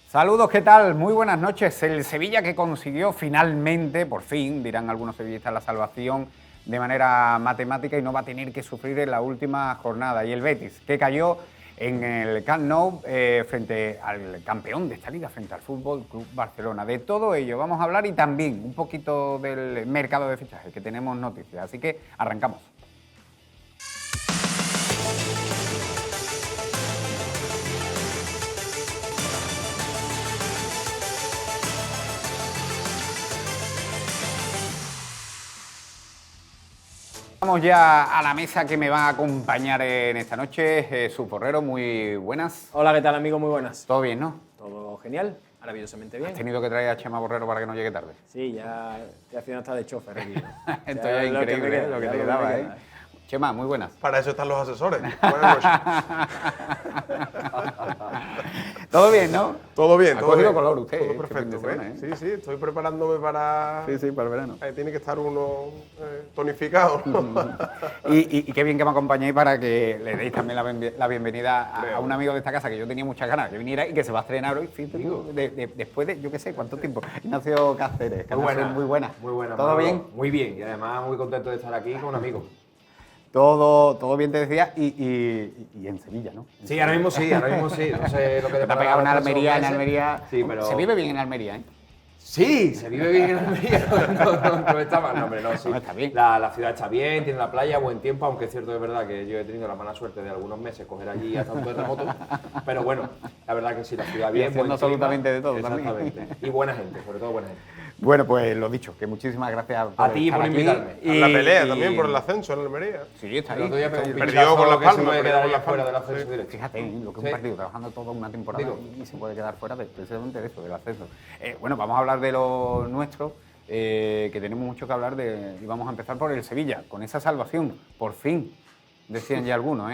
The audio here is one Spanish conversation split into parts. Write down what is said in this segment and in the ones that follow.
Saludos, ¿qué tal? Muy buenas noches. El Sevilla que consiguió finalmente, por fin, dirán algunos sevillistas, la salvación de manera matemática y no va a tener que sufrir en la última jornada. Y el Betis, que cayó en el Camp Nou frente al campeón de esta liga, frente al Fútbol Club Barcelona. De todo ello vamos a hablar y también un poquito del mercado de fichajes, que tenemos noticias. Así que arrancamos. Vamos ya a la mesa que me va a acompañar en esta noche. Jesús Porrero, muy buenas. Hola, ¿qué tal, amigo? Muy buenas. ¿Todo bien, no? Todo genial, maravillosamente bien. ¿Has tenido que traer a Chema Borrero para que no llegue tarde? Sí, ya estoy haciendo hasta de chofer aquí, ¿no? Esto ya es increíble, lo que te quedaba, ¿eh? Chema, muy buenas. Para eso están los asesores. Buenas noches. ¿Todo bien, no? Todo bien, Ha todo cogido bien. color usted, Todo este perfecto, fin de semana, ¿eh? Sí, sí, estoy preparándome para... Sí, para el verano. Tiene que estar uno tonificado, ¿no? Y qué bien que me acompañéis para que le deis también la bienvenida a un amigo de esta casa que yo tenía muchas ganas que viniera y que se va a estrenar hoy, fíjate tú, después de, yo qué sé, ¿cuánto tiempo? Ignacio Cáceres, que muy buena. Muy buena. ¿Todo bien? Muy bien, y además muy contento de estar aquí con un amigo. Todo bien te decía y en Sevilla, ¿no? Sí, ahora mismo sí. No sé lo que Te ha pegado en Almería, Sí, pero... Se vive bien en Almería, ¿eh? Sí, se vive bien en Almería. No está mal, no, hombre, no, sí. No, está bien. La ciudad está bien, tiene la playa, buen tiempo, aunque es cierto, de verdad, que yo he tenido la mala suerte de algunos meses coger allí hasta un terremoto. Pero bueno, la verdad que sí, la ciudad bien, haciendo buen clima. absolutamente de todo también. Exactamente. Y buena gente, sobre todo buena gente. Bueno, pues lo dicho, que muchísimas gracias A ti estar por aquí. invitarme. A la pelea también por el ascenso en Almería. Sí, está El ahí. otro día está ahí. Perdió con Las que se Palmas, puede perdió quedar con ahí Las fuera Palmas, del ascenso sí. directo. Fíjate, lo que es un Sí. partido, trabajando toda una temporada Digo. y se puede quedar fuera precisamente de eso, del ascenso. Bueno, vamos a hablar de lo nuestro, que tenemos mucho que hablar y vamos a empezar por el Sevilla, con esa salvación, por fin, decían ya algunos,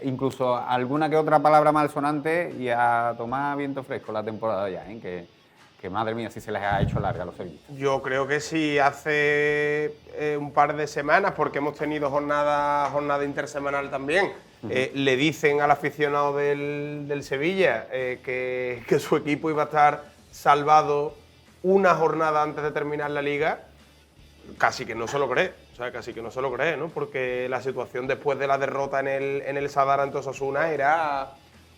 incluso alguna que otra palabra malsonante y a tomar viento fresco la temporada ya, que madre mía, si se les ha hecho larga a los sevillistas. Yo creo que sí, hace un par de semanas, porque hemos tenido jornada intersemanal también, le dicen al aficionado del Sevilla que su equipo iba a estar salvado una jornada antes de terminar la liga, casi que no se lo cree. O sea, casi que no se lo cree, ¿no? Porque la situación después de la derrota en el Sadar ante Osasuna era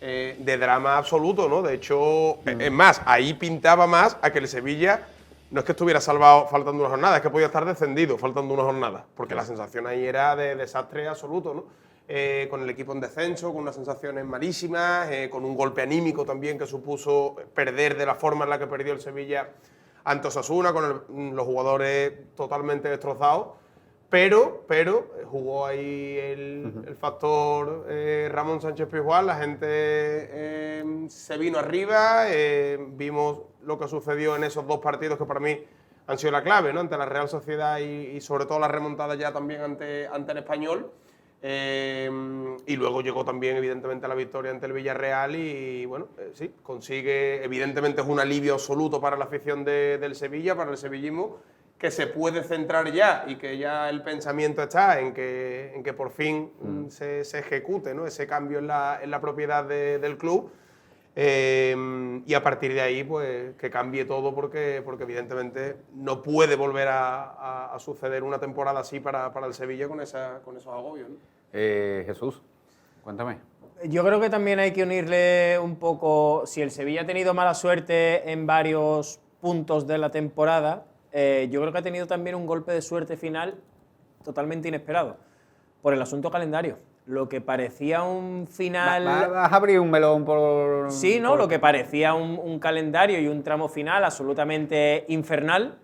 de drama absoluto, ¿no? De hecho, es más, ahí pintaba más a que el Sevilla no es que estuviera salvado faltando una jornada, es que podía estar descendido faltando una jornada, porque la sensación ahí era de desastre absoluto, ¿no? Con el equipo en descenso, con unas sensaciones malísimas, con un golpe anímico también que supuso perder de la forma en la que perdió el Sevilla ante Osasuna, con los jugadores totalmente destrozados. Pero jugó ahí el factor Ramón Sánchez Pizjuán, la gente se vino arriba, vimos lo que sucedió en esos dos partidos que para mí han sido la clave, ¿no? Ante la Real Sociedad y sobre todo la remontada ya también ante el Español. Y luego llegó también evidentemente la victoria ante el Villarreal y bueno, sí, consigue, evidentemente es un alivio absoluto para la afición del Sevilla, para el sevillismo, que se puede centrar ya y que ya el pensamiento está en que por fin se ejecute, ¿no? Ese cambio en la propiedad del club. Y a partir de ahí, pues que cambie todo porque evidentemente no puede volver a suceder una temporada así para el Sevilla con esos agobios, ¿no? Jesús, cuéntame. Yo creo que también hay que unirle un poco, si el Sevilla ha tenido mala suerte en varios puntos de la temporada, yo creo que ha tenido también un golpe de suerte final totalmente inesperado, por el asunto calendario. Lo que parecía un final... ¿Vas a abrir un melón por...? Sí, ¿no? Lo que parecía un calendario y un tramo final absolutamente infernal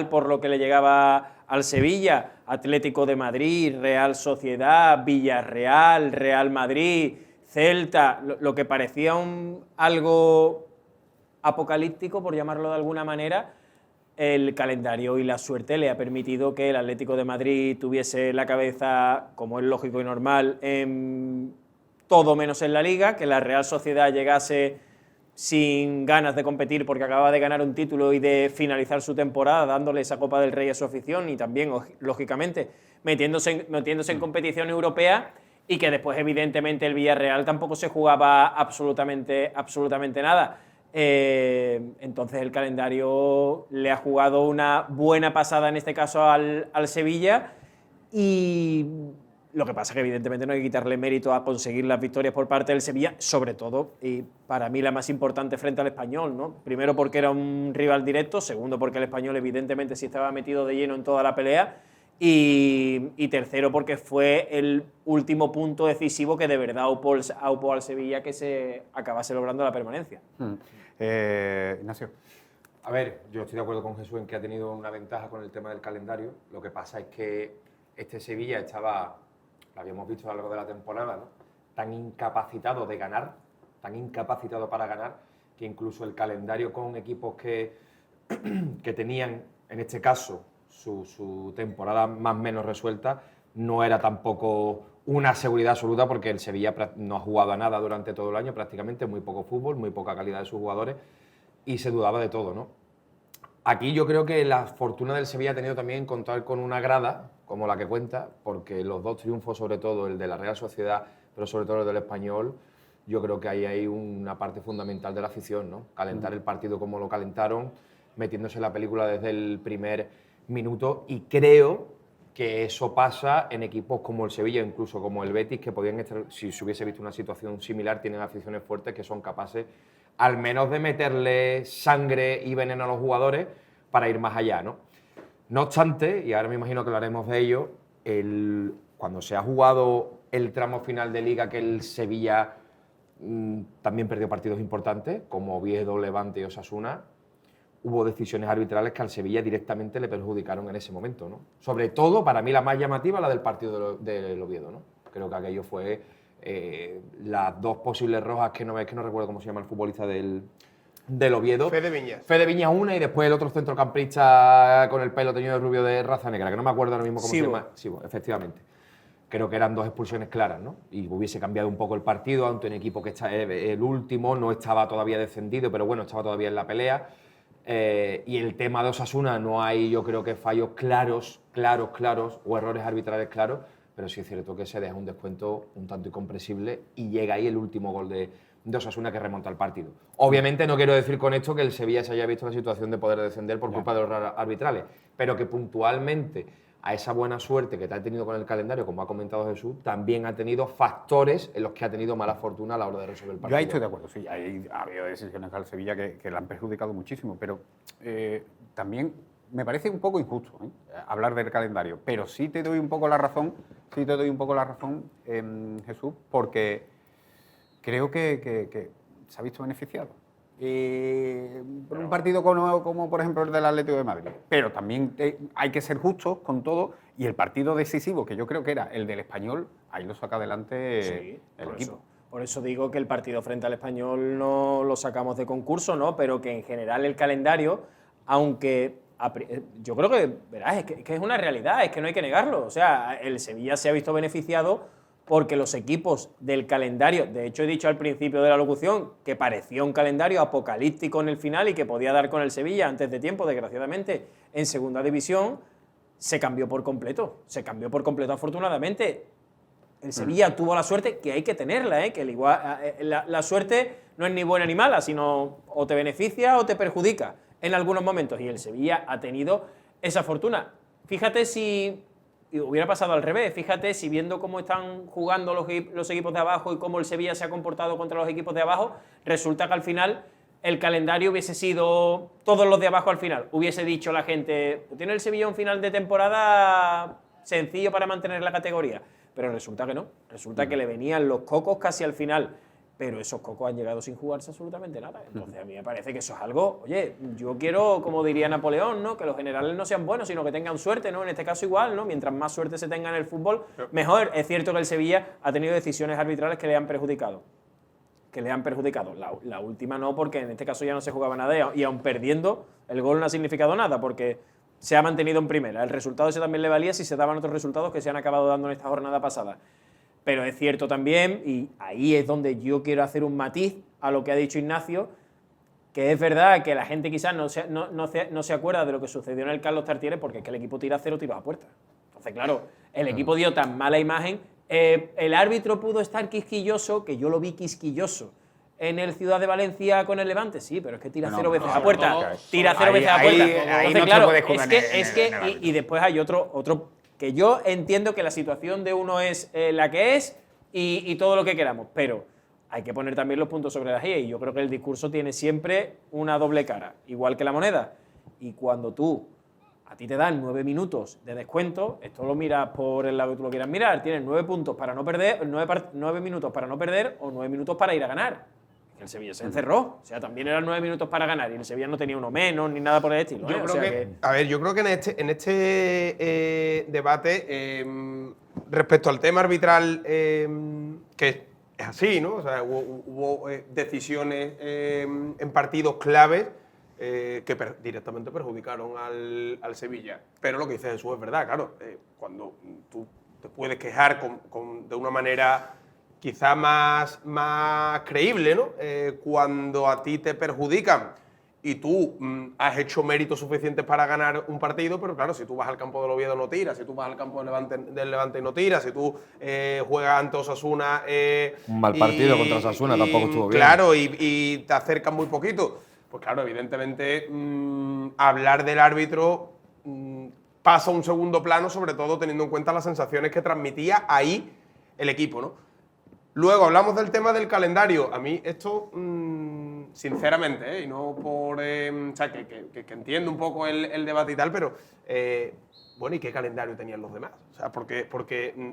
por lo que le llegaba al Sevilla, Atlético de Madrid, Real Sociedad, Villarreal, Real Madrid, Celta, lo que parecía algo apocalíptico, por llamarlo de alguna manera. El calendario y la suerte le ha permitido que el Atlético de Madrid tuviese la cabeza, como es lógico y normal, en todo menos en la Liga, que la Real Sociedad llegase sin ganas de competir porque acaba de ganar un título y de finalizar su temporada dándole esa Copa del Rey a su afición y también, lógicamente, metiéndose en competición europea, y que después, evidentemente, el Villarreal tampoco se jugaba absolutamente nada. Entonces el calendario le ha jugado una buena pasada en este caso al Sevilla, y lo que pasa es que evidentemente no hay que quitarle mérito a conseguir las victorias por parte del Sevilla, sobre todo, y para mí la más importante frente al Español, ¿no? Primero porque era un rival directo, segundo porque el Español evidentemente sí estaba metido de lleno en toda la pelea, y tercero porque fue el último punto decisivo que de verdad aupó al Sevilla que se acabase logrando la permanencia. Ignacio. A ver, yo estoy de acuerdo con Jesús en que ha tenido una ventaja con el tema del calendario. Lo que pasa es que este Sevilla estaba, lo habíamos visto a lo largo de la temporada, ¿no?, tan incapacitado de ganar, tan incapacitado para ganar, que incluso el calendario con equipos que tenían, en este caso, su temporada más o menos resuelta, no era tampoco una seguridad absoluta, porque el Sevilla no ha jugado a nada durante todo el año prácticamente, muy poco fútbol, muy poca calidad de sus jugadores, y se dudaba de todo, ¿no? Aquí yo creo que la fortuna del Sevilla ha tenido también contar con una grada como la que cuenta, porque los dos triunfos, sobre todo el de la Real Sociedad, pero sobre todo el del Español, yo creo que ahí hay una parte fundamental de la afición, ¿no? Calentar el partido como lo calentaron, metiéndose en la película desde el primer minuto, y creo que eso pasa en equipos como el Sevilla, incluso como el Betis, que podían estar, si se hubiese visto una situación similar, tienen aficiones fuertes que son capaces al menos de meterle sangre y veneno a los jugadores para ir más allá, ¿no? No obstante, y ahora me imagino que hablaremos de ello, cuando se ha jugado el tramo final de Liga, que el Sevilla también perdió partidos importantes, como Oviedo, Levante y Osasuna, hubo decisiones arbitrales que al Sevilla directamente le perjudicaron en ese momento, ¿no? Sobre todo, para mí la más llamativa, la del partido del Oviedo, ¿no? Creo que aquello fue las dos posibles rojas, que no recuerdo cómo se llama el futbolista del Oviedo. Fede Viñas. Fede Viñas una, y después el otro centrocampista con el pelo teñido de rubio de raza negra, que no me acuerdo ahora mismo cómo se llama. Sibo, efectivamente. Creo que eran dos expulsiones claras, ¿no? Y hubiese cambiado un poco el partido ante un equipo que está el último, no estaba todavía descendido, pero bueno, estaba todavía en la pelea. Y el tema de Osasuna, no hay, yo creo que fallos claros o errores arbitrales claros, pero sí es cierto que se deja un descuento un tanto incomprensible y llega ahí el último gol de Osasuna que remonta el partido. Obviamente no quiero decir con esto que el Sevilla se haya visto en la situación de poder descender por culpa de los errores arbitrales, pero que puntualmente a esa buena suerte que te ha tenido con el calendario, como ha comentado Jesús, también ha tenido factores en los que ha tenido mala fortuna a la hora de resolver el partido. Yo ahí estoy de acuerdo, sí, ha habido decisiones al Sevilla que le han perjudicado muchísimo, pero también me parece un poco injusto hablar del calendario, pero sí te doy un poco la razón, Jesús, porque creo que se ha visto beneficiado. Por un partido como por ejemplo el del Atlético de Madrid. Pero también hay que ser justos con todo, y el partido decisivo, que yo creo que era el del Español, ahí lo saca adelante el equipo. Por eso digo que el partido frente al Español no lo sacamos de concurso, ¿no? Pero que en general el calendario, aunque yo creo que, verás, es que es una realidad, es que no hay que negarlo. O sea, el Sevilla se ha visto beneficiado porque los equipos del calendario, de hecho he dicho al principio de la locución que parecía un calendario apocalíptico en el final y que podía dar con el Sevilla antes de tiempo, desgraciadamente, en segunda división, se cambió por completo afortunadamente. El Sevilla tuvo la suerte, que hay que tenerla, que la suerte no es ni buena ni mala, sino o te beneficia o te perjudica en algunos momentos, y el Sevilla ha tenido esa fortuna. Fíjate si hubiera pasado al revés, fíjate si viendo cómo están jugando los equipos de abajo y cómo el Sevilla se ha comportado contra los equipos de abajo, resulta que al final el calendario hubiese sido todos los de abajo al final. Hubiese dicho la gente, tiene el Sevilla un final de temporada sencillo para mantener la categoría. Pero resulta que no, resulta que le venían los cocos casi al final, pero esos cocos han llegado sin jugarse absolutamente nada. Entonces a mí me parece que eso es algo, oye, yo quiero, como diría Napoleón, ¿no?, que los generales no sean buenos, sino que tengan suerte, ¿no? En este caso igual, ¿no? Mientras más suerte se tenga en el fútbol, mejor. Es cierto que el Sevilla ha tenido decisiones arbitrales que le han perjudicado. La última no, porque en este caso ya no se jugaba nada, y aun perdiendo, el gol no ha significado nada, porque se ha mantenido en primera. El resultado ese también le valía si se daban otros resultados que se han acabado dando en esta jornada pasada. Pero es cierto también, y ahí es donde yo quiero hacer un matiz a lo que ha dicho Ignacio, que es verdad que la gente quizás no se acuerda de lo que sucedió en el Carlos Tartiere, porque es que el equipo tira 0 tiros a puerta. Entonces, claro, el equipo dio tan mala imagen. El árbitro pudo estar quisquilloso, que yo lo vi quisquilloso, en el Ciudad de Valencia con el Levante, sí, pero es que tira No, 0 veces no, a puerta, todo, tira 0 ahí- veces a ahí- puerta. ahí Entonces, no se claro, puede jugar en el y después hay otro que yo entiendo que la situación de uno es la que es y todo lo que queramos, pero hay que poner también los puntos sobre las IE y yo creo que el discurso tiene siempre una doble cara, igual que la moneda. Y cuando a ti te dan 9 minutos de descuento, esto lo miras por el lado que tú lo quieras mirar, tienes 9 puntos para no perder, 9 minutos para no perder o 9 minutos para ir a ganar. El Sevilla se encerró, o sea, también eran 9 minutos para ganar y el Sevilla no tenía uno menos ni nada por el estilo. Yo O creo sea que, a ver, yo creo que en este debate, respecto al tema arbitral, que es así, ¿no? O sea, hubo decisiones en partidos claves que directamente perjudicaron al Sevilla. Pero lo que dice Jesús es verdad, claro. Cuando tú te puedes quejar de una manera quizá más creíble, ¿no? Cuando a ti te perjudican y tú has hecho méritos suficientes para ganar un partido, pero claro, si tú vas al campo del Oviedo no tiras, si tú vas al campo del Levante no tiras, si tú juegas ante Osasuna... Un mal partido contra Osasuna tampoco estuvo bien. Claro, y te acercan muy poquito. Pues claro, evidentemente hablar del árbitro pasa a un segundo plano, sobre todo teniendo en cuenta las sensaciones que transmitía ahí el equipo, ¿no? Luego hablamos del tema del calendario. A mí esto, sinceramente, y no por... o sea, que entiendo un poco el debate y tal, pero... bueno, ¿y qué calendario tenían los demás? O sea, porque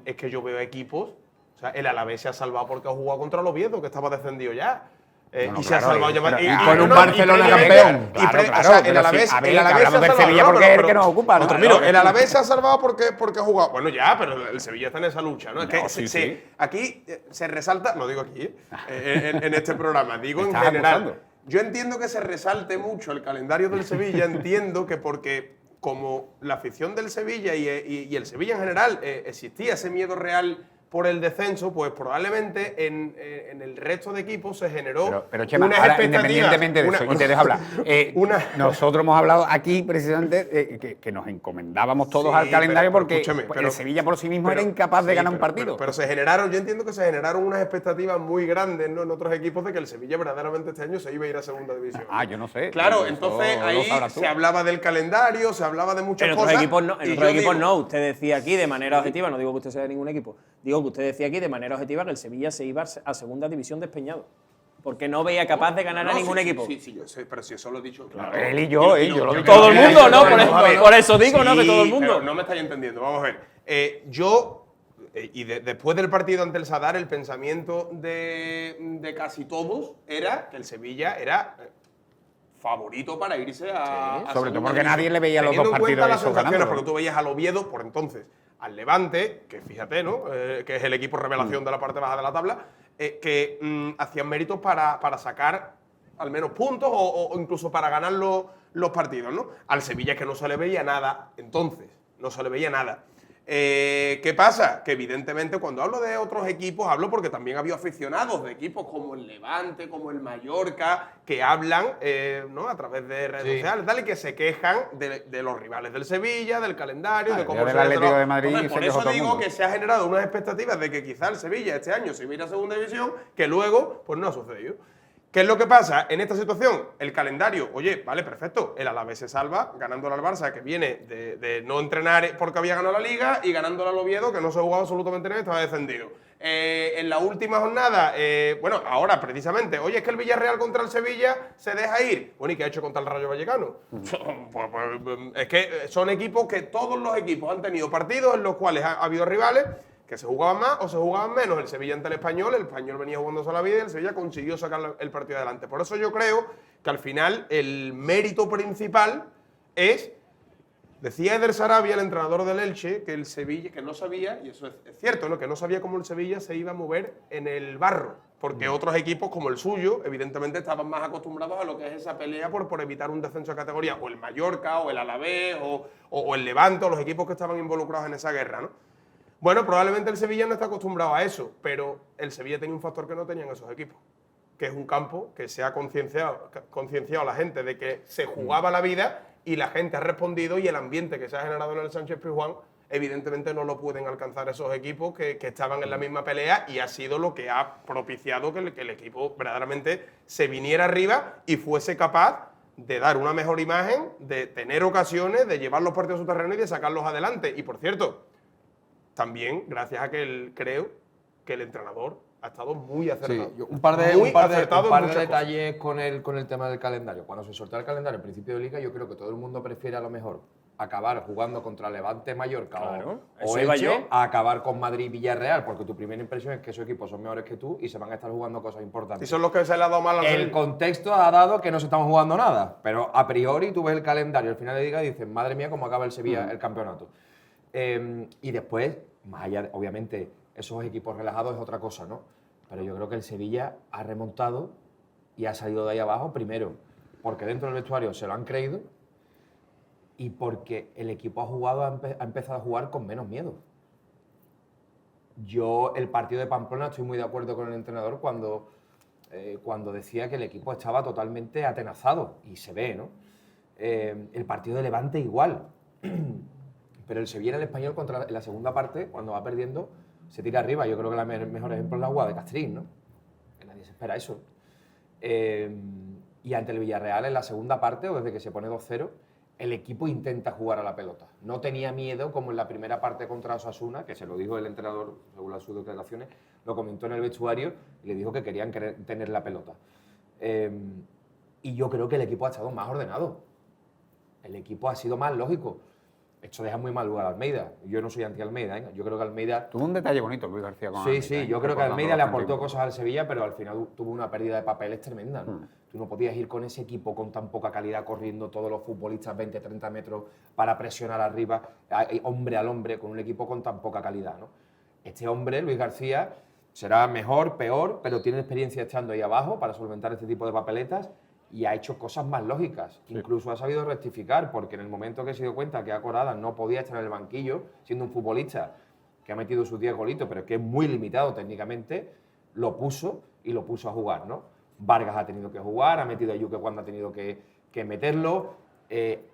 es que yo veo equipos... O sea, el Alavés se ha salvado porque ha jugado contra el Oviedo, que estaba descendido ya. No, y se ha claro, salvado ya. y con un Barcelona campeón. Claro, Claro, o sea, el pero Alavés sí, a ver, el Alavés se ha hablamos del salvado. Sevilla porque es el que nos ocupa, ¿no? Mira, el Alavés se ha salvado porque ha jugado. Bueno, ya, pero el Sevilla está en esa lucha, ¿no? Es que sí. aquí se resalta, no digo aquí, en este programa, digo en Estás general. abusando. Yo entiendo que se resalte mucho el calendario del Sevilla, entiendo que porque como la afición del Sevilla y el Sevilla en general existía ese miedo real por el descenso, pues probablemente en el resto de equipos se generó Pero Chema, unas ahora, expectativas, independientemente de eso, y te dejo hablar. Nosotros hemos hablado aquí precisamente que nos encomendábamos todos Sí, al calendario pero porque escúchame, el Sevilla por sí mismo era incapaz de ganar un partido. Pero se generaron, yo entiendo que se generaron unas expectativas muy grandes, ¿no? En otros equipos de que el Sevilla verdaderamente este año se iba a ir a segunda división. Yo no sé. Claro, Eso entonces lo ahí sabrás tú. se hablaba del calendario, se hablaba de muchas En cosas. otros equipos no, y yo digo, Usted decía aquí de manera objetiva, no digo que usted sea de ningún equipo, digo que usted decía aquí de manera objetiva que el Sevilla se iba a segunda división despeñado. Porque no veía capaz de ganar a ningún equipo. Sí, yo sé, pero si eso lo he dicho. Claro, Él y yo lo he dicho. Todo el mundo, ¿no? Pero Por eso digo, ¿no? Que todo el pero mundo. no me estáis entendiendo. Vamos a ver. Después del partido ante el Sadar, el pensamiento de casi todos era que el Sevilla era favorito para irse a sobre todo segunda porque nadie división. le veía los dos Teniendo en cuenta partidos las esos sensaciones, ganándolo. porque tú veías al Oviedo, por entonces, al Levante, que fíjate, ¿no? Que es el equipo revelación de la parte baja de la tabla, que hacían méritos para sacar al menos puntos o incluso para ganar los partidos, ¿no? Al Sevilla es que no se le veía nada, entonces, no se le veía nada. ¿Qué pasa? Que evidentemente cuando hablo de otros equipos, hablo porque también había aficionados de equipos como el Levante, como el Mallorca, que hablan ¿no? a través de redes sociales tal, y que se quejan de los rivales del Sevilla, del calendario, de cómo del se Atlético de Madrid. Entonces, por se quejó eso todo el digo mundo. que se ha generado unas expectativas de que quizá el Sevilla este año se viera a segunda división, que luego pues no ha sucedido. ¿Qué es lo que pasa en esta situación? El calendario, oye, vale, perfecto, el Alavés se salva ganándole al Barça, que viene de no entrenar porque había ganado la Liga, y ganándole al Oviedo, que no se jugaba absolutamente nada, estaba descendido. En la última jornada, bueno, ahora precisamente, oye, es que el Villarreal contra el Sevilla se deja ir. Bueno, ¿y qué ha hecho contra el Rayo Vallecano? Pues, es que son equipos que todos los equipos han tenido partidos en los cuales ha habido rivales que se jugaban más o se jugaban menos. El Sevilla ante el Español venía jugándose la vida y el Sevilla consiguió sacar el partido adelante. Por eso yo creo que al final el mérito principal es, decía Eder Sarabia, el entrenador del Elche, que el Sevilla, que no sabía, y eso es cierto, ¿no? Que no sabía cómo el Sevilla se iba a mover en el barro, porque otros equipos como el suyo, evidentemente estaban más acostumbrados a lo que es esa pelea por evitar un descenso de categoría, o el Mallorca, o el Alavés, o el Levante, o los equipos que estaban involucrados en esa guerra, ¿no? Bueno, probablemente el Sevilla no está acostumbrado a eso, pero el Sevilla tenía un factor que no tenían esos equipos, que es un campo que se ha concienciado a la gente de que se jugaba la vida y la gente ha respondido, y el ambiente que se ha generado en el Sánchez Pizjuán evidentemente no lo pueden alcanzar esos equipos que estaban en la misma pelea, y ha sido lo que ha propiciado que el equipo verdaderamente se viniera arriba y fuese capaz de dar una mejor imagen, de tener ocasiones, de llevar los partidos a su terreno y de sacarlos adelante. Y por cierto, también gracias a que creo que el entrenador ha estado muy acertado. Sí, un par de muchas detalles con el tema del calendario. Cuando se soltó el calendario al principio de Liga, yo creo que todo el mundo prefiere a lo mejor acabar jugando contra Levante, Mallorca o Elche a acabar con Madrid y Villarreal, porque tu primera impresión es que esos equipos son mejores que tú y se van a estar jugando cosas importantes. Y son los que se le ha dado mal al El contexto ha dado que no se estamos jugando nada, pero a priori tú ves el calendario al final de Liga y dices, madre mía, cómo acaba el Sevilla el campeonato. Y después, más allá, obviamente, esos equipos relajados es otra cosa, ¿no? Pero yo creo que el Sevilla ha remontado y ha salido de ahí abajo, primero, porque dentro del vestuario se lo han creído y porque el equipo ha empezado a jugar con menos miedo. Yo, el partido de Pamplona, estoy muy de acuerdo con el entrenador cuando decía que el equipo estaba totalmente atenazado, y se ve, ¿no? El partido de Levante igual. Pero el Sevilla en el Español en la segunda parte, cuando va perdiendo, se tira arriba. Yo creo que el mejor ejemplo es la jugada de Castrín, ¿no? Que nadie se espera eso. Y ante el Villarreal en la segunda parte, o desde que se pone 2-0, el equipo intenta jugar a la pelota. No tenía miedo como en la primera parte contra Osasuna, que se lo dijo el entrenador, según sus declaraciones, lo comentó en el vestuario y le dijo que querían tener la pelota. Y yo creo que el equipo ha estado más ordenado. El equipo ha sido más lógico. Esto deja muy mal lugar a Almeida. Yo no soy anti-Almeida, ¿eh? Yo creo que Almeida... Tuvo un detalle bonito Luis García con Almeida. Sí, yo creo que Almeida le aportó cosas al Sevilla, pero al final tuvo una pérdida de papeles tremenda, ¿no? Tú no podías ir con ese equipo con tan poca calidad corriendo todos los futbolistas 20-30 metros para presionar arriba, hombre al hombre, con un equipo con tan poca calidad, ¿no? Este hombre, Luis García, será mejor, peor, pero tiene experiencia estando ahí abajo para solventar este tipo de papeletas y ha hecho cosas más lógicas. Sí. Incluso ha sabido rectificar, porque en el momento que se dio cuenta que Corada no podía estar en el banquillo, siendo un futbolista que ha metido sus 10 golitos, pero que es muy limitado técnicamente, lo puso y lo puso a jugar, ¿no? Vargas ha tenido que jugar, ha metido a Yuque cuando ha tenido que meterlo,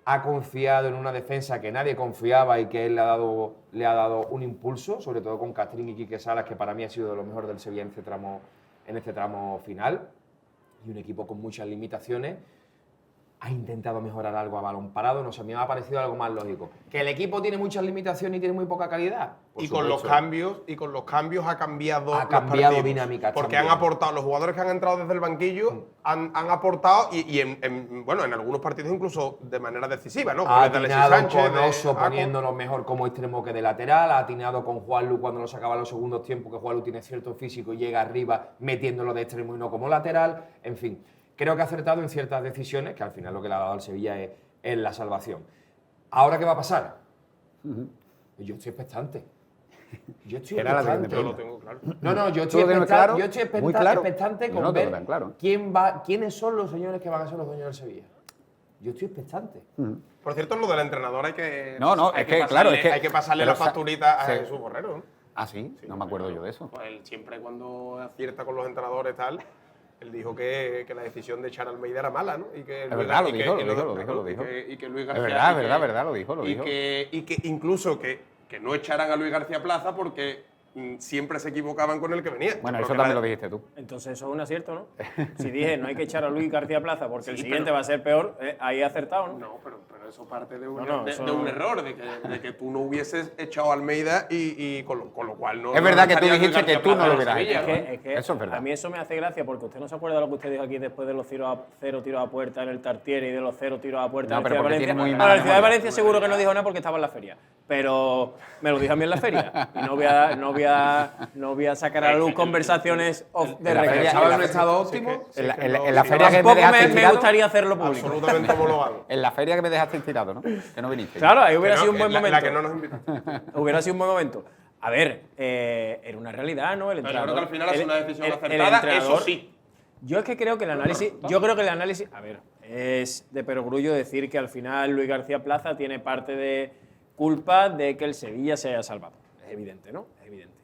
ha confiado en una defensa que nadie confiaba y que él le ha dado un impulso, sobre todo con Castrín y Quique Salas, que para mí ha sido de lo mejor del Sevilla en este tramo final. Y un equipo con muchas limitaciones ha intentado mejorar algo a balón parado. No sé, a mí me ha parecido algo más lógico. ¿Que el equipo tiene muchas limitaciones y tiene muy poca calidad? Y con los cambios ha cambiado dinámica. Porque han aportado, los jugadores que han entrado desde el banquillo han aportado y en algunos partidos incluso de manera decisiva, ¿no? Ha atinado con Oso poniéndolo mejor como extremo que de lateral, ha atinado con Juanlu cuando lo sacaba en los segundos tiempos, que Juanlu tiene cierto físico y llega arriba metiéndolo de extremo y no como lateral. En fin, creo que ha acertado en ciertas decisiones, que al final lo que le ha dado al Sevilla es la salvación. ¿Ahora qué va a pasar? Yo estoy expectante. Yo lo tengo claro. No, yo estoy expectante con ver quiénes son los señores que van a ser los dueños del Sevilla. Yo estoy expectante. Por cierto, lo del entrenador hay que pasarle la facturita a Jesús Borrero, ¿no? Ah, ¿sí? No me acuerdo yo de eso. Pues él siempre cuando acierta con los entrenadores tal, él dijo que la decisión de echar a Almeida era mala, ¿no? Y que es verdad, lo dijo. Y que Luis García... Es verdad, lo dijo. Y que incluso que no echaran a Luis García Plaza porque siempre se equivocaban con el que venía. Bueno, eso también lo dijiste tú. Entonces eso es un acierto, ¿no? Si dije no hay que echar a Luis García Plaza porque el siguiente va a ser peor, ahí he acertado, ¿no? No, pero eso parte de un error, de que tú no hubieses echado a Almeida y con lo cual no... Es verdad que tú dijiste que tú no lo hubieras hecho. Eso es verdad. A mí eso me hace gracia porque usted no se acuerda de lo que usted dijo aquí después de los 0 tiros a puerta en el Tartiere y de los 0 tiros a puerta en la Ciudad de Valencia. Bueno, la Ciudad de Valencia seguro que no dijo nada porque estaba en la feria. Pero me lo dijo a mí en la feria. Y no voy a sacar a la luz conversaciones de referencia. ¿Estaba en un estado óptimo? En la feria que me dejaste me gustaría hacerlo público. Absolutamente homologado. En la feria que me dejaste tirado, ¿no? Que no viniste. Claro, ahí hubiera sido un buen momento. La que no nos invitaste. Hubiera sido un buen momento. A ver, era una realidad, ¿no? El entrenador, yo creo que al final es una decisión acertada, eso sí. Yo es que creo que el análisis... A ver, es de perogrullo decir que al final Luis García Plaza tiene parte de culpa de que el Sevilla se haya salvado. Es evidente, ¿no? Es evidente.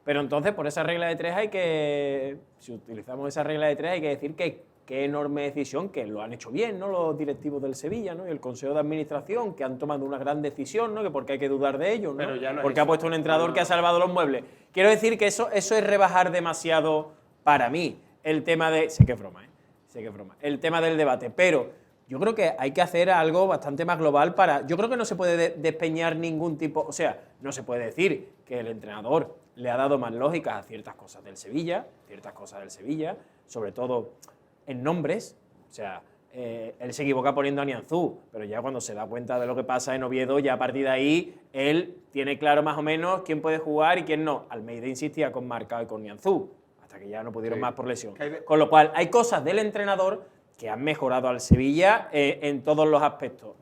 Pero entonces, por esa regla de 3 si utilizamos esa regla de 3, hay que decir que qué enorme decisión, que lo han hecho bien, ¿no? Los directivos del Sevilla, ¿no? Y el Consejo de Administración, que han tomado una gran decisión, ¿no? Que porque hay que dudar de ellos, ¿no? Pero ya no es porque ha eso. puesto un entrenador que ha salvado los muebles. Quiero decir que eso es rebajar demasiado para mí el tema de... Sé que es broma, ¿eh? Sé que es broma. El tema del debate, pero yo creo que hay que hacer algo bastante más global para... Yo creo que no se puede despeñar ningún tipo... O sea, no se puede decir que el entrenador le ha dado más lógicas a ciertas cosas del Sevilla, sobre todo en nombres. O sea, él se equivoca poniendo a Nianzú, pero ya cuando se da cuenta de lo que pasa en Oviedo, ya a partir de ahí, él tiene claro más o menos quién puede jugar y quién no. Almeida insistía con Marcao y con Nianzú, hasta que ya no pudieron más por lesión. Con lo cual, hay cosas del entrenador que han mejorado al Sevilla en todos los aspectos.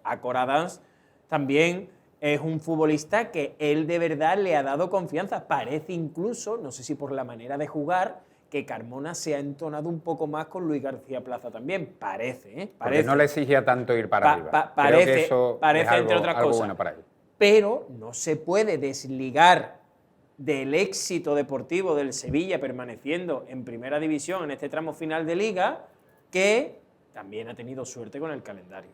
A Cor Adams también es un futbolista que él de verdad le ha dado confianza. Parece incluso, no sé si por la manera de jugar, que Carmona se ha entonado un poco más con Luis García Plaza también. Parece, ¿eh? Porque no le exigía tanto ir para arriba. Creo que eso parece es algo, entre otras algo cosas. bueno para él. Pero no se puede desligar del éxito deportivo del Sevilla permaneciendo en primera división en este tramo final de liga, que también ha tenido suerte con el calendario.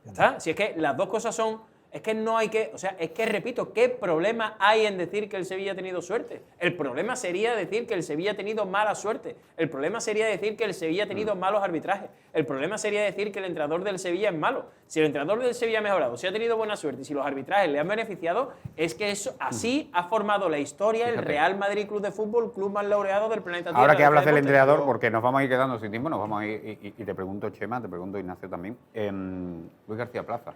¿Ya está? Si es que las dos cosas son... Es que no hay que... O sea, es que, repito, ¿qué problema hay en decir que el Sevilla ha tenido suerte? El problema sería decir que el Sevilla ha tenido mala suerte. El problema sería decir que el Sevilla ha tenido malos arbitrajes. El problema sería decir que el entrenador del Sevilla es malo. Si el entrenador del Sevilla ha mejorado, si ha tenido buena suerte y si los arbitrajes le han beneficiado, es que eso así ha formado la historia el Real Madrid Club de Fútbol, club más laureado del planeta Tierra. Ahora que hablas del deporte. entrenador, porque nos vamos a ir quedando sin tiempo, nos vamos a ir, y te pregunto, Chema, te pregunto, Ignacio, también. Luis García Plaza.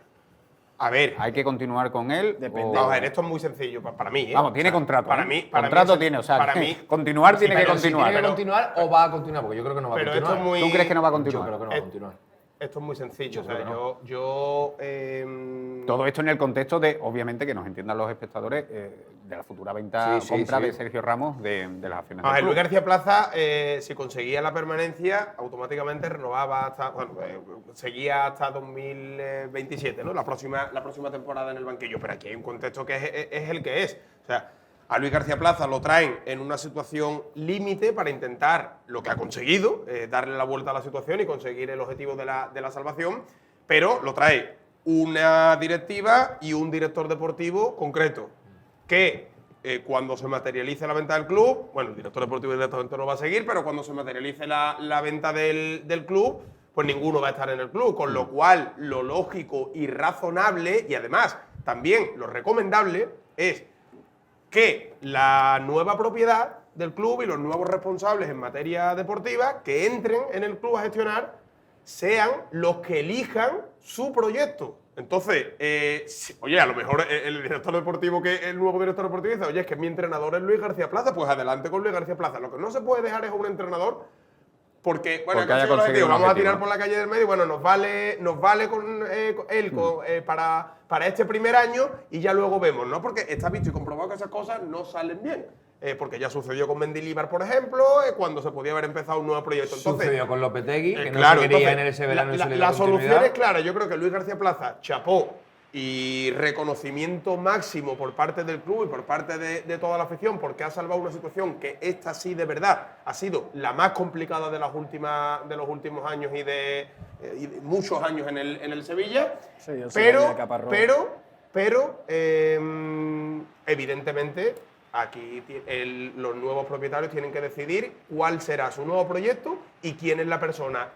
A ver, ¿Hay que continuar con él? Depende. vamos a ver, esto es muy sencillo para mí. ¿eh? Vamos, tiene contrato. Para ¿eh? mí, contrato es- tiene, o sea, para mí, continuar tiene que Pero si continuar. tiene que continuar o va a continuar, porque yo creo que no va a pero continuar. esto es muy. ¿Tú crees que no va a Yo continuar? creo que no va a continuar. Esto es muy sencillo. Yo O sea, creo que no. Todo esto en el contexto de, obviamente, que nos entiendan los espectadores, de la futura venta Sí, compra sí. de Sergio Ramos de las acciones A del ver, Luis club. García Plaza, si conseguía la permanencia, automáticamente renovaba hasta, bueno, seguía hasta 2027, ¿no? La próxima temporada en el banquillo. Pero aquí hay un contexto que es el que es. O sea, a Luis García Plaza lo traen en una situación límite para intentar lo que ha conseguido, darle la vuelta a la situación y conseguir el objetivo de la salvación, pero lo trae una directiva y un director deportivo concreto, que cuando se materialice la venta del club, bueno, el director deportivo directamente no va a seguir, pero cuando se materialice la venta del club, pues ninguno va a estar en el club, con lo cual lo lógico y razonable, y además también lo recomendable, es que la nueva propiedad del club y los nuevos responsables en materia deportiva que entren en el club a gestionar sean los que elijan su proyecto. Entonces, oye, a lo mejor el director deportivo, el nuevo director deportivo dice, oye, es que mi entrenador es Luis García Plaza, pues adelante con Luis García Plaza. Lo que no se puede dejar es a un entrenador porque, bueno, Porque haya ha conseguido el conseguido objetivo, un vamos a objetivo, tirar ¿no? por la calle del medio, bueno, nos vale con él para este primer año y ya luego vemos, ¿no? Porque está visto y comprobado que esas cosas no salen bien. Porque ya sucedió con Mendilibar, por ejemplo, cuando se podía haber empezado un nuevo proyecto. Entonces, Sucedió con Lopetegui, que no claro, se quería entonces, en ese verano y se le dio la solución continuidad. es clara. Yo creo que Luis García Plaza chapó y reconocimiento máximo por parte del club y por parte de toda la afición, porque ha salvado una situación que esta sí de verdad ha sido la más complicada de los últimos años y de muchos años en el Sevilla. Sí, yo sé que había caparrón. Pero evidentemente aquí los nuevos propietarios tienen que decidir cuál será su nuevo proyecto y quién es la persona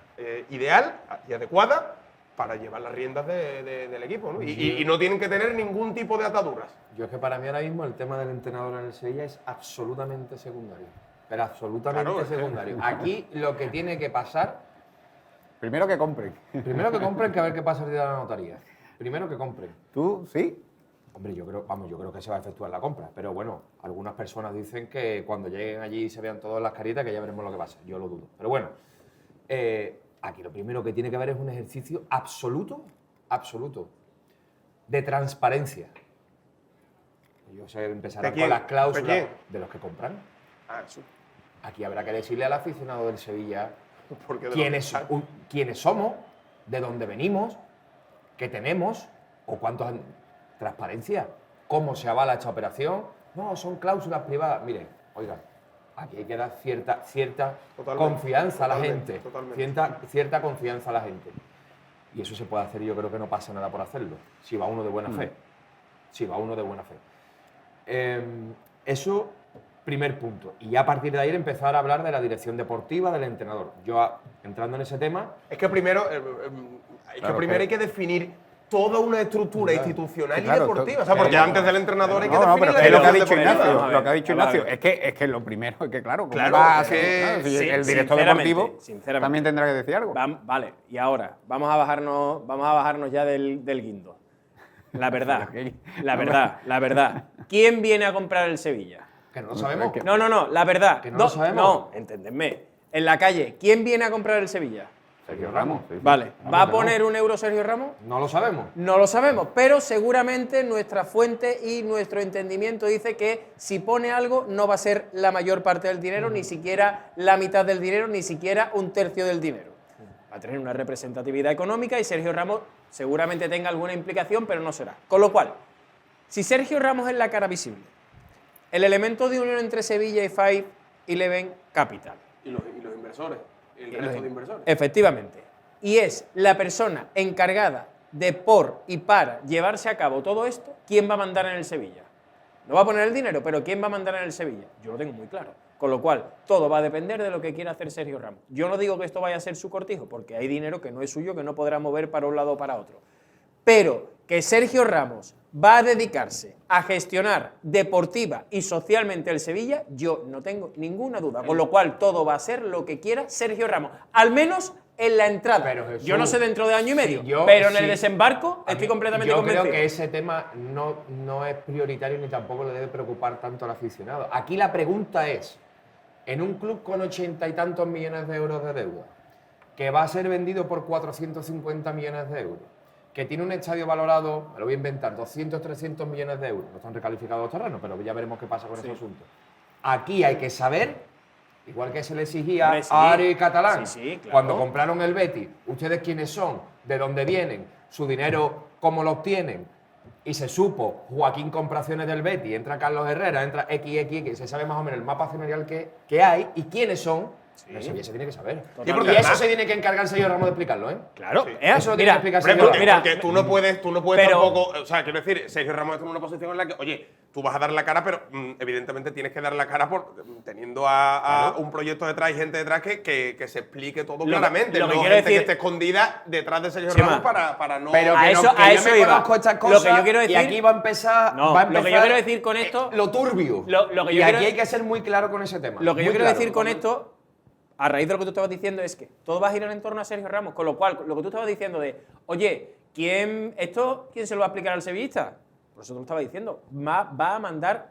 ideal y adecuada para llevar las riendas del equipo, ¿no? Y no tienen que tener ningún tipo de ataduras. Yo es que para mí ahora mismo el tema del entrenador en el Sevilla es absolutamente secundario. Pero absolutamente Claro, es que- secundario. Aquí lo que tiene que pasar, Primero que compren. primero que compren, que a ver qué pasa el día de la notaría. Primero que compren. ¿Tú? ¿Sí? Hombre, yo creo que se va a efectuar la compra. Pero bueno, algunas personas dicen que cuando lleguen allí y se vean todas las caritas, que ya veremos lo que pasa. Yo lo dudo. Pero bueno, aquí lo primero que tiene que haber es un ejercicio absoluto de transparencia. Yo sé, empezarán ¿De quién? con las cláusulas ¿De quién? de los que compran. Ah, eso. Aquí habrá que decirle al aficionado del Sevilla Porque de quiénes lo que- quiénes somos, de dónde venimos, qué tenemos o cuántos transparencia, cómo se avala esta operación. No, son cláusulas privadas. Mire, oiga, aquí hay que dar cierta Totalmente, confianza a la totalmente, gente. totalmente. Cierta confianza a la gente. Y eso se puede hacer y yo creo que no pasa nada por hacerlo, si va uno de buena fe. Si va uno de buena fe. Eso, primer punto. Y ya a partir de ahí empezar a hablar de la dirección deportiva, del entrenador. Yo, entrando en ese tema... Es que primero, Claro, hay que definir toda una estructura institucional y Claro, deportiva. O sea, porque antes del entrenador hay que No, definir pero la es lo que ha dirección dicho deportiva. Ignacio. Lo que ha dicho Vamos a Ignacio es que lo primero es que, claro, ¿cómo Claro, va a es ser? que- Claro, si sí, el director sinceramente, deportivo sinceramente. también tendrá que decir algo. Vale, y ahora, vamos a bajarnos ya del guindo. La verdad, la verdad. ¿Quién viene a comprar el Sevilla? Que no lo sabemos. No, la verdad. Que no lo sabemos. No, entendedme. En la calle, ¿quién viene a comprar el Sevilla? Sergio Ramos. Sí, sí. Vale. Vamos, ¿Va a que poner un euro Sergio Ramos? No lo sabemos. No lo sabemos, pero seguramente nuestra fuente y nuestro entendimiento dice que si pone algo no va a ser la mayor parte del dinero, ni siquiera la mitad del dinero, ni siquiera un tercio del dinero. Va a tener una representatividad económica y Sergio Ramos seguramente tenga alguna implicación, pero no será. Con lo cual, si Sergio Ramos es la cara visible, el elemento de unión entre Sevilla y 5-11 Capital, Y los inversores, el resto de inversores. efectivamente, y es la persona encargada de por y para llevarse a cabo todo esto, ¿quién va a mandar en el Sevilla? No va a poner el dinero, pero ¿quién va a mandar en el Sevilla? Yo lo tengo muy claro. Con lo cual, todo va a depender de lo que quiera hacer Sergio Ramos. Yo no digo que esto vaya a ser su cortijo, porque hay dinero que no es suyo, que no podrá mover para un lado o para otro. Pero que Sergio Ramos va a dedicarse a gestionar deportiva y socialmente el Sevilla, yo no tengo ninguna duda. Con lo cual, todo va a ser lo que quiera Sergio Ramos. Al menos en la entrada. Pero, Jesús, yo no sé dentro de año y medio, si yo- pero en el si- desembarco estoy completamente convencido. Yo creo que ese tema no es prioritario ni tampoco le debe preocupar tanto al aficionado. Aquí la pregunta es, en un club con 80 y tantos millones de euros de deuda, que va a ser vendido por 450 millones de euros, que tiene un estadio valorado, me lo voy a inventar, 200, 300 millones de euros, no están recalificados los terrenos, pero ya veremos qué pasa con ese asunto. Aquí hay que saber, igual que se le exigía Hombre, sí. a Ari y Catalán, Sí, sí, claro. cuando compraron el Betis, ustedes quiénes son, de dónde vienen, su dinero cómo lo obtienen, y se supo, Joaquín compra acciones del Betis, entra Carlos Herrera, entra XXX, se sabe más o menos el mapa accionarial que hay y quiénes son. Eso ya se tiene que saber. Sí, porque Y eso además- se tiene que encargar el señor Ramos de explicarlo, ¿eh? Claro, Eso lo tiene que explicar Hombre, Sergio porque, Ramos. porque tú no puedes pero- tampoco. O sea, quiero decir, Sergio Ramos está en una posición en la que, oye, tú vas a dar la cara, pero evidentemente tienes que dar la cara por teniendo a un proyecto detrás y gente detrás que se explique todo claramente. lo que no quiero gente decir- que esté escondida detrás de Sergio Chema, Ramos para no. Pero A que, eso- que a yo eso me iba. conozco estas Lo cosas que yo quiero y decir- aquí va a empezar, No, va a lo que yo empezar, quiero decir con esto- lo turbio. Lo que yo y quiero- aquí hay que ser muy claro con ese tema. Lo que yo muy quiero claro. decir con esto, a raíz de lo que tú estabas diciendo, es que todo va a girar en torno a Sergio Ramos. Con lo cual, lo que tú estabas diciendo de, oye, ¿quién se lo va a explicar al sevillista? Por eso te lo estaba diciendo. Va a mandar,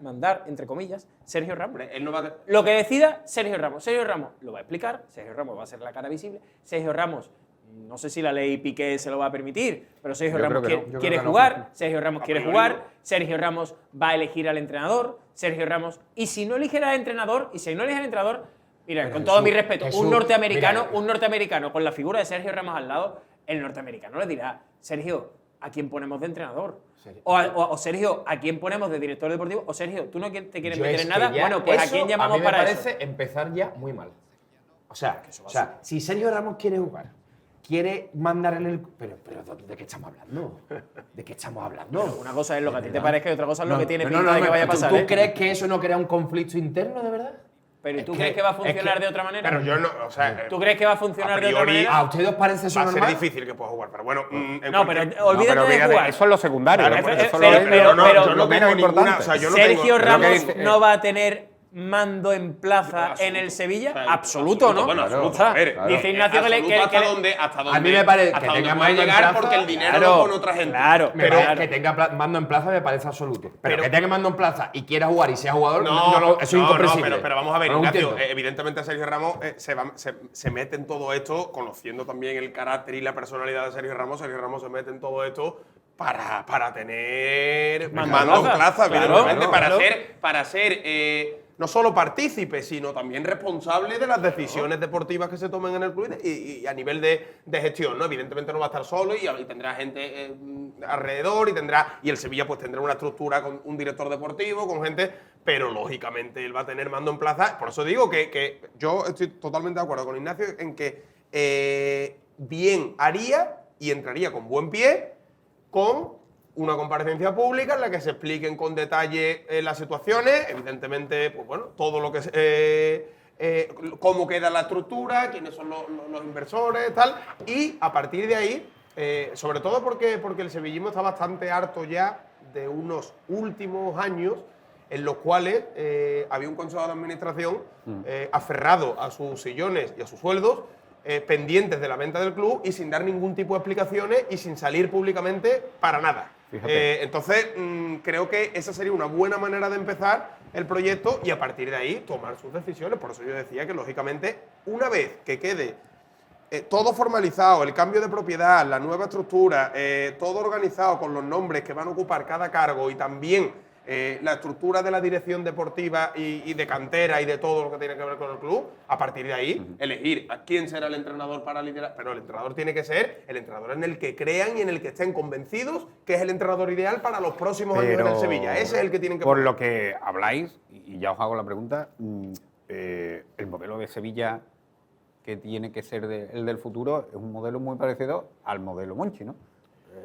entre comillas, Sergio Ramos. Hombre, él no va a. Lo que decida Sergio Ramos. Sergio Ramos lo va a explicar, Sergio Ramos va a ser la cara visible, Sergio Ramos, no sé si la ley Piqué se lo va a permitir, pero Sergio Yo Ramos creo que no, yo quiere creo que no. jugar, Sergio Ramos quiere priori jugar, no. Sergio Ramos va a elegir al entrenador, Sergio Ramos, y si no eligiera al entrenador, mira, Pero con todo Jesús, mi respeto, Jesús, un norteamericano mira. con la figura de Sergio Ramos al lado, el norteamericano le dirá, Sergio, ¿a quién ponemos de entrenador? Sergio. O Sergio, ¿a quién ponemos de director deportivo? O Sergio, ¿tú no te quieres Yo meter es en que nada? ya Bueno, pues ¿a eso quién llamamos mí me para eso? parece empezar ya muy mal. O sea, si Sergio Ramos quiere jugar, quiere mandar en el... Pero ¿de qué estamos hablando? ¿De qué estamos hablando? Una cosa es lo que a ti te ¿Verdad? parezca y otra cosa es lo que tiene No, pinta no, de que no, vaya a ¿tú- pasar. ¿Tú ¿eh? crees que eso no crea un conflicto interno, de verdad? Pero Es ¿tú que- crees que va a es funcionar que- de otra manera? Pero yo no. O sea, ¿Tú crees que va a funcionar a de otra priori, manera? ¿A ustedes os parece eso va a ser normal? difícil que pueda jugar. Pero bueno, en No, cualquier- pero olvídate pero de fíjate, jugar. eso es lo secundario. Claro, eso pero- es lo- pero- no, pero- yo no menos tengo ninguna. importante. O sea, yo no Sergio tengo. Ramos dice- no va a tener mando en plaza en el Sevilla. Absoluto, ¿no? Bueno, absoluto. Está. A ver, Dice Ignacio que le- absoluto que le- hasta dónde A mí me parece que hasta dónde tenga puede mando en llegar plaza, porque el dinero claro, lo pone otra gente. claro, Pero claro. que tenga mando en plaza me parece absoluto. Pero, Pero- que tenga mando en plaza y quiera jugar y sea jugador, eso es no, incomprensible. pero vamos a ver, No lo Ignacio, entiendo. evidentemente Sergio Ramos se mete en todo esto, conociendo también el carácter y la personalidad de Sergio Ramos se mete en todo esto para tener Mando mando en en plaza, plaza, claro, evidentemente, claro. para ser no solo partícipe, sino también responsable de las decisiones deportivas que se tomen en el club y a nivel de gestión, ¿no? Evidentemente no va a estar solo y tendrá gente alrededor y el Sevilla pues tendrá una estructura con un director deportivo, con gente, pero lógicamente él va a tener mando en plaza. Por eso digo que yo estoy totalmente de acuerdo con Ignacio en que bien haría y entraría con buen pie con una comparecencia pública en la que se expliquen con detalle las situaciones, evidentemente, pues bueno, todo lo que cómo queda la estructura, quiénes son los inversores, tal, y a partir de ahí, sobre todo porque el sevillismo está bastante harto ya de unos últimos años en los cuales había un consejo de administración aferrado a sus sillones y a sus sueldos, pendientes de la venta del club y sin dar ningún tipo de explicaciones y sin salir públicamente para nada. Entonces, creo que esa sería una buena manera de empezar el proyecto y a partir de ahí tomar sus decisiones. Por eso yo decía que, lógicamente, una vez que quede todo formalizado, el cambio de propiedad, la nueva estructura, todo organizado con los nombres que van a ocupar cada cargo y también la estructura de la dirección deportiva y de cantera y de todo lo que tiene que ver con el club, a partir de ahí elegir a quién será el entrenador para liderar. Pero el entrenador tiene que ser el entrenador en el que crean y en el que estén convencidos que es el entrenador ideal para los próximos años en el Sevilla. Ese es el que tienen que Por poner. lo que habláis, y ya os hago la pregunta, el modelo de Sevilla que tiene que ser el del futuro es un modelo muy parecido al modelo Monchi, ¿no?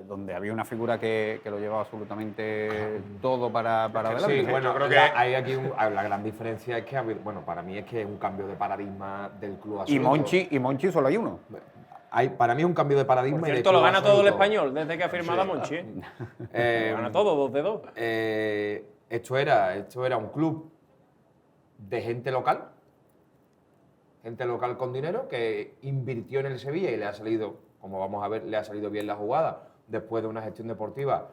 Donde había una figura que lo llevaba absolutamente todo para adelante. Sí, bueno, creo que hay aquí la gran diferencia es que, bueno, para mí es que es un cambio de paradigma del club absoluto. Y Monchi solo hay uno. Para mí es un cambio de paradigma. Por y de cierto, lo club gana todo el absoluto. español desde que ha firmado a Monchi. Lo gana todo, 2 de 2. Esto era un club de gente local con dinero que invirtió en el Sevilla y le ha salido, como vamos a ver, le ha salido bien la jugada después de una gestión deportiva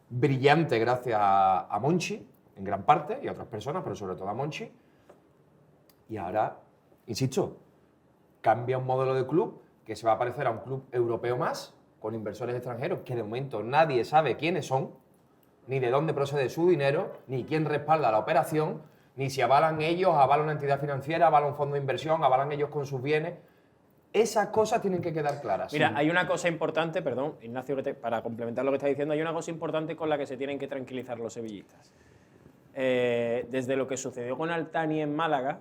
brillante gracias a Monchi, en gran parte, y a otras personas, pero sobre todo a Monchi. Y ahora, insisto, cambia un modelo de club que se va a parecer a un club europeo más, con inversores extranjeros que de momento nadie sabe quiénes son, ni de dónde procede su dinero, ni quién respalda la operación, ni si avalan ellos, avala una entidad financiera, avala un fondo de inversión, avalan ellos con sus bienes. Esas cosas tienen que quedar claras. Mira, hay una cosa importante, perdón, Ignacio, para complementar lo que estás diciendo, hay una cosa importante con la que se tienen que tranquilizar los sevillistas. Desde lo que sucedió con Altani en Málaga,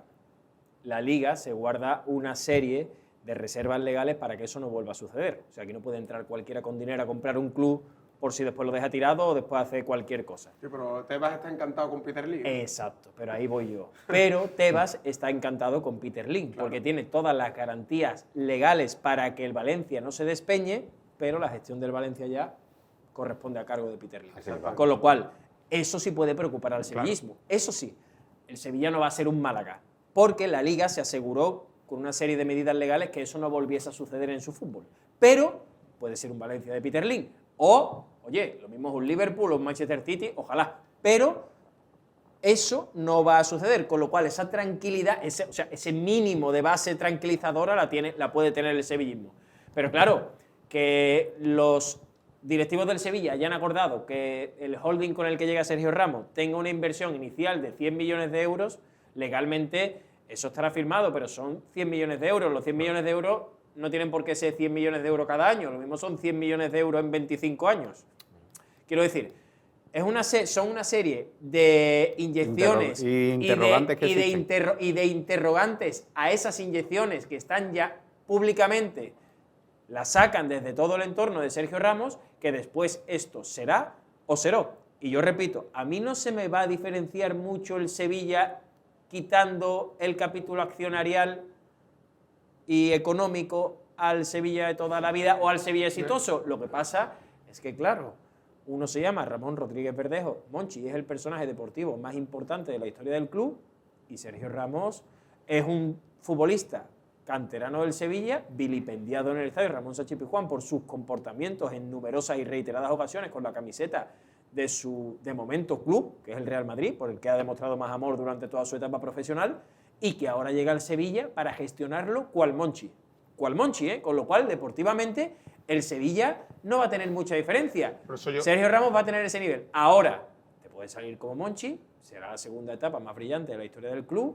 la Liga se guarda una serie de reservas legales para que eso no vuelva a suceder. O sea, aquí no puede entrar cualquiera con dinero a comprar un club por si después lo deja tirado o después hace cualquier cosa. Sí, pero Tebas está encantado con Peter Lim. Exacto, pero ahí voy yo. Pero Tebas está encantado con Peter Lim, porque tiene todas las garantías legales para que el Valencia no se despeñe, pero la gestión del Valencia ya corresponde a cargo de Peter Lim. Con lo cual, eso sí puede preocupar al sevillismo. Eso sí, el Sevilla no va a ser un Málaga, porque la Liga se aseguró con una serie de medidas legales que eso no volviese a suceder en su fútbol. Pero puede ser un Valencia de Peter Lim. O, oye, lo mismo es un Liverpool o un Manchester City, ojalá. Pero eso no va a suceder, con lo cual esa tranquilidad, ese mínimo de base tranquilizadora la puede tener el sevillismo. Pero claro, que los directivos del Sevilla hayan acordado que el holding con el que llega Sergio Ramos tenga una inversión inicial de 100 millones de euros, legalmente eso estará firmado, pero son 100 millones de euros. Los 100 millones de euros no tienen por qué ser 100 millones de euros cada año, lo mismo son 100 millones de euros en 25 años. Quiero decir, son una serie de inyecciones y de interrogantes a esas inyecciones que están ya públicamente, las sacan desde todo el entorno de Sergio Ramos, que después esto será o será. Y yo repito, a mí no se me va a diferenciar mucho el Sevilla quitando el capítulo accionarial y económico al Sevilla de toda la vida o al Sevilla exitoso. Lo que pasa es que, claro, uno se llama Ramón Rodríguez Verdejo, Monchi es el personaje deportivo más importante de la historia del club y Sergio Ramos es un futbolista canterano del Sevilla, vilipendiado en el estadio Ramón Sánchez Pizjuán por sus comportamientos en numerosas y reiteradas ocasiones con la camiseta de su, de momento, club, que es el Real Madrid, por el que ha demostrado más amor durante toda su etapa profesional, y que ahora llega al Sevilla para gestionarlo cual Monchi, con lo cual, deportivamente, el Sevilla no va a tener mucha diferencia. Sergio Ramos va a tener ese nivel. Ahora, te puede salir como Monchi, será la segunda etapa más brillante de la historia del club,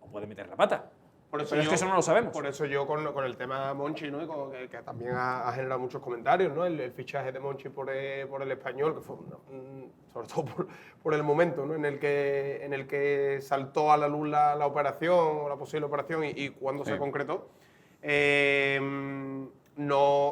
o puede meter la pata. Por eso Pero es que eso no lo sabemos. Por eso yo con el tema Monchi, ¿no? Que también ha generado muchos comentarios, ¿no? El fichaje de Monchi por el Español, que fue sobre todo por el momento, ¿no? en el que saltó a la luz la operación, o la posible operación, y cuando se concretó.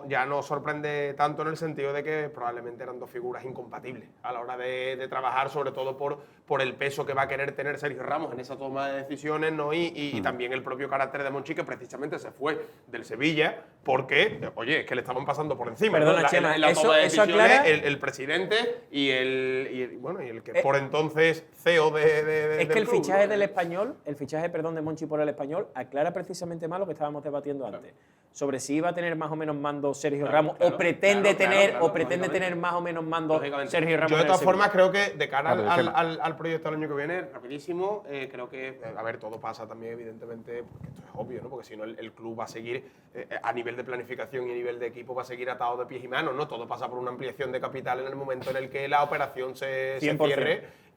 Ya no sorprende tanto en el sentido de que probablemente eran dos figuras incompatibles a la hora de trabajar, sobre todo por el peso que va a querer tener Sergio Ramos en esa toma de decisiones, ¿no? Y también el propio carácter de Monchi, que precisamente se fue del Sevilla porque, oye, es que le estaban pasando por encima. Perdona, ¿no? Chema, en la eso toma de decisiones, aclara- el presidente y el que por entonces CEO del Es que el club, fichaje ¿no? del Español, de Monchi por el Español, aclara precisamente más lo que estábamos debatiendo antes. Sobre si iba a tener más o menos mando Sergio Ramos, o pretende tener más o menos mando Lógicamente. Sergio Ramos. Yo de en el todas Sevilla. formas creo que de cara Claro, al proyecto del año que viene, rapidísimo, creo que, a ver, todo pasa también evidentemente, porque esto es obvio, ¿no? Porque si no el club va a seguir, a nivel de planificación y a nivel de equipo, va a seguir atado de pies y manos, ¿no? Todo pasa por una ampliación de capital en el momento en el que la operación se 100%. cierre.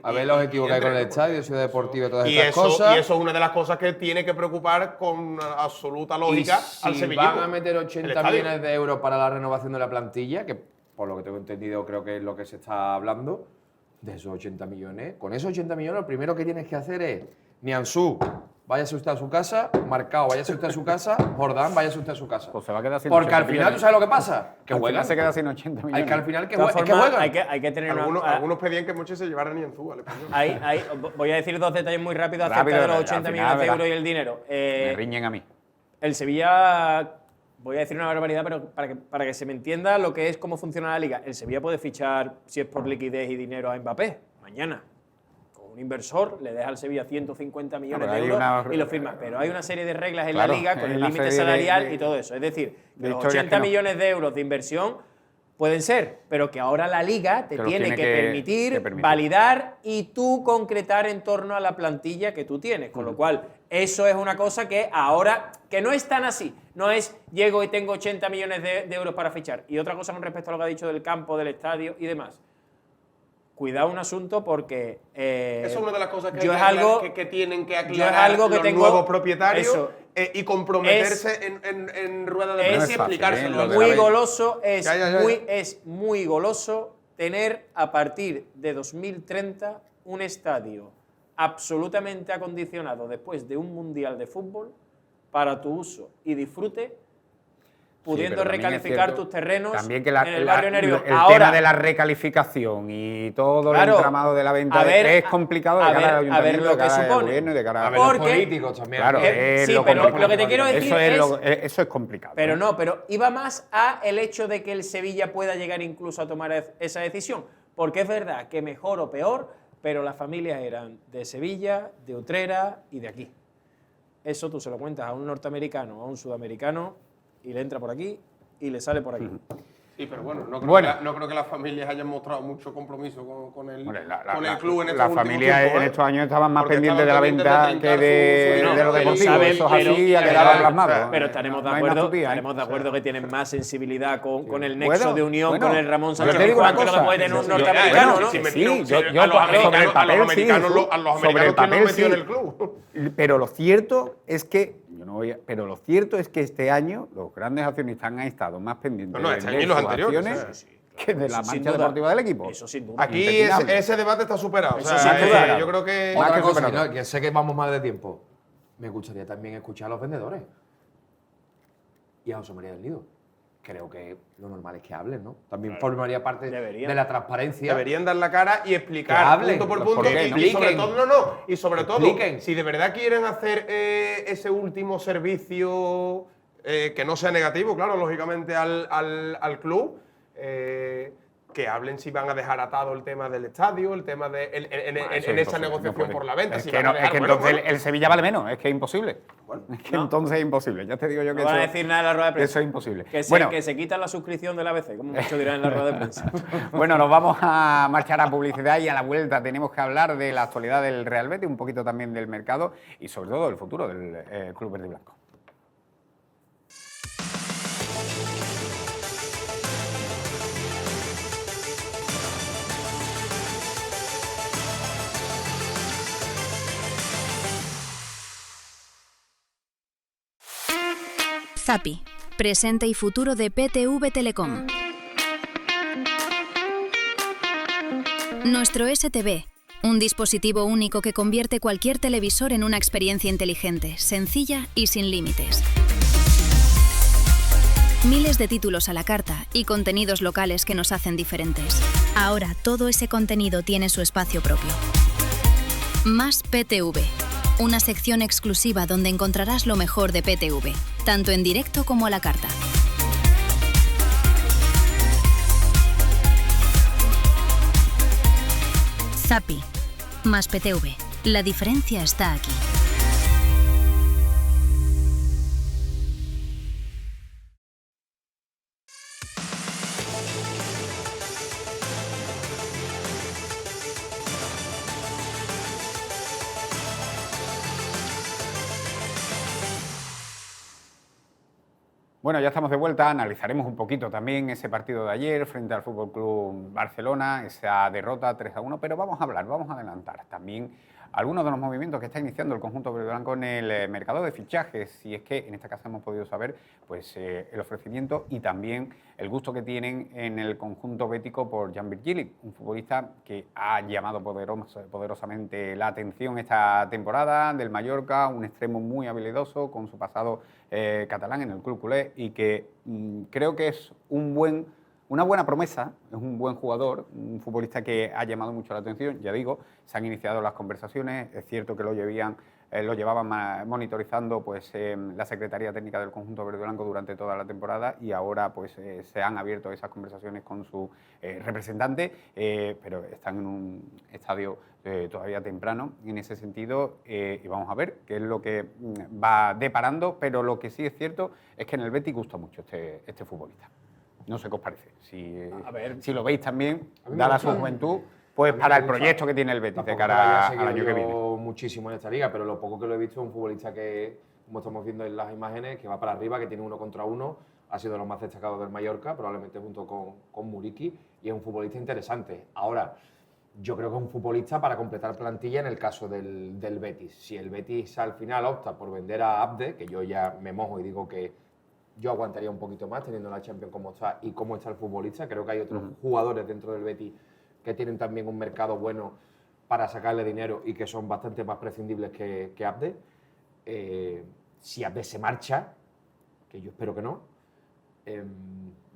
A ver los equipos que hay con el estadio, Ciudad Deportiva y todas estas eso, cosas. Y eso es una de las cosas que tiene que preocupar con absoluta lógica Y al si sevillismo. van a meter El 80 estadio. millones de euros para la renovación de la plantilla, que por lo que tengo entendido creo que es lo que se está hablando, de esos 80 millones, con esos 80 millones lo primero que tienes que hacer es, Nianzú, váyase usted a su casa, Marcao, váyase usted a su casa, Jordán, váyase usted a su casa. Pues se va a quedar sin Porque 80 al final, millones. ¿tú sabes lo que pasa? Que Al final juegan. se queda sin 80 millones. Hay que al final que, De todas es que formas, juegan. hay que tener Algunos pedían que Monchi se llevara ni en Zú al Español. voy a decir dos detalles muy rápidos Rápido, acerca de los al 80 final, millones de verás. euros y el dinero. Me riñen a mí. El Sevilla, voy a decir una barbaridad, pero para que se me entienda lo que es cómo funciona la liga. El Sevilla puede fichar, si es por liquidez y dinero, a Mbappé mañana. Con un inversor le deja al Sevilla 150 millones pero de hay euros una- y lo firma. Pero hay una serie de reglas en Claro, la liga con hay el una límite serie salarial y todo eso. Es decir, que de los historias 80 que no. millones de euros de inversión pueden ser, pero que ahora la liga te Que los tiene tiene que que permitir, permitir. validar y tú concretar en torno a la plantilla que tú tienes. Con lo cual, eso es una cosa que ahora, que no es tan así. No es, llego y tengo 80 millones de euros para fichar. Y otra cosa con respecto a lo que ha dicho del campo, del estadio y demás. Cuidado un asunto porque Eso es una de las cosas que, yo hay es algo- que tienen que yo aclarar es algo que los tengo- nuevos propietarios eso. Y comprometerse en rueda de es- prensa No y es fácil, explicárselo. lo de muy la- goloso, Ya. es muy goloso tener a partir de 2030 un estadio absolutamente acondicionado después de un mundial de fútbol para tu uso y disfrute, pudiendo pero también es recalificar cierto tus terrenos también que en el barrio Nervión. el Ahora, tema de la recalificación y todo Claro, el entramado de la venta a ver, es complicado de a cara al ver- a ver ayuntamiento, lo de que cara al supone. gobierno y de cara A a... ver, los porque- políticos también. Claro, sí, es lo pero complicado. lo que te quiero decir eso es complicado. Pero ¿eh? no, pero iba más a el hecho de que el Sevilla pueda llegar incluso a tomar esa decisión. Porque es verdad que mejor o peor, pero las familias eran de Sevilla, de Utrera y de aquí. Eso tú se lo cuentas a un norteamericano o a un sudamericano y le entra por aquí y le sale por aquí. Sí, pero bueno, no creo que las familias hayan mostrado mucho compromiso con el club en estos Las últimos familias tiempos, en ¿eh? estos años estaban más Porque pendientes de la estaban venta pendientes que de de trincar su lo sueño, deportivo. saben, Eso es pero- así, ha pero- quedado plasmado. Pero estaremos de No hay más acuerdo, tutía, ¿eh? estaremos de acuerdo que tienen más sensibilidad con el nexo Bueno, de unión bueno, con el Ramón yo Sánchez te digo una Pizjuán que lo que cosa, puede tener un sí, norteamericano, bueno, ¿no? sí, metió- yo a los sobre el americanos- papel a los sí, americanos sobre el lo papel han metido sí. en el club. Pero lo cierto es que pero lo cierto es que este año los grandes accionistas han estado más pendientes No, este de año y los sus anteriores, acciones o sea, que de la Eso sin marcha duda. deportiva del equipo. Eso sin duda. Aquí Impepinable. ese debate está superado. Eso o sea, sin duda. yo creo que Más Otra que cosa, superado. ¿no? Que sé que vamos mal de tiempo. Me gustaría también escuchar a los vendedores. Y a José María del Nido. Creo que lo normal es que hablen, ¿no? También formaría parte Deberían. de la transparencia. deberían dar la cara y explicar Que hablen, punto por pues, punto ¿por qué? y Expliquen. sobre todo y sobre todo Expliquen. si de verdad quieren hacer ese último servicio que no sea negativo, claro, lógicamente al club, que hablen si van a dejar atado el tema del estadio, el tema de Eso en es esa imposible, negociación no puede. por la venta. Es si que, van a no, es dejar- que bueno, entonces bueno. el Sevilla vale menos, es que es imposible. Es que no. entonces es imposible. Ya te digo yo que No van a eso, decir nada en la rueda de prensa. eso es imposible. Que se quitan la suscripción del ABC, como muchos dirán en la rueda de prensa. Bueno, nos vamos a marchar a publicidad y a la vuelta tenemos que hablar de la actualidad del Real Betis, un poquito también del mercado y sobre todo del futuro del Club Verde y Blanco. Zappi, presente y futuro de PTV Telecom. Nuestro STV, un dispositivo único que convierte cualquier televisor en una experiencia inteligente, sencilla y sin límites. Miles de títulos a la carta y contenidos locales que nos hacen diferentes. Ahora todo ese contenido tiene su espacio propio. Más PTV, una sección exclusiva donde encontrarás lo mejor de PTV, tanto en directo como a la carta. Zappi, más PTV. La diferencia está aquí. Bueno, ya estamos de vuelta, analizaremos un poquito también ese partido de ayer frente al FC Barcelona, esa derrota 3-1, pero vamos a adelantar también algunos de los movimientos que está iniciando el conjunto verdiblanco en el mercado de fichajes, y es que en esta casa hemos podido saber pues, el ofrecimiento y también el gusto que tienen en el conjunto bético por Jan Virgili, un futbolista que ha llamado poderosamente la atención esta temporada del Mallorca, un extremo muy habilidoso con su pasado catalán en el club culé y que creo que es una buena promesa, es un buen jugador, un futbolista que ha llamado mucho la atención. Ya digo, se han iniciado las conversaciones, es cierto que lo llevaban monitorizando pues, la Secretaría Técnica del conjunto verdiblanco durante toda la temporada y ahora pues, se han abierto esas conversaciones con su representante, pero están en un estadio todavía temprano en ese sentido y vamos a ver qué es lo que va deparando, pero lo que sí es cierto es que en el Betis gusta mucho este futbolista. No sé qué os parece, si lo veis también, dada su juventud, pues para el proyecto que tiene el Betis de cara al año que viene. Muchísimo en esta liga, pero lo poco que lo he visto es un futbolista que, como estamos viendo en las imágenes, que va para arriba, que tiene 1 contra 1, ha sido de los más destacados del Mallorca, probablemente junto con Muriqui, y es un futbolista interesante. Ahora, yo creo que es un futbolista para completar plantilla en el caso del Betis. Si el Betis al final opta por vender a Abde, que yo ya me mojo y digo que yo aguantaría un poquito más teniendo la Champions como está y cómo está el futbolista. Creo que hay otros jugadores dentro del Betis que tienen también un mercado bueno para sacarle dinero y que son bastante más prescindibles que Abde. Si Abde se marcha, que yo espero que no,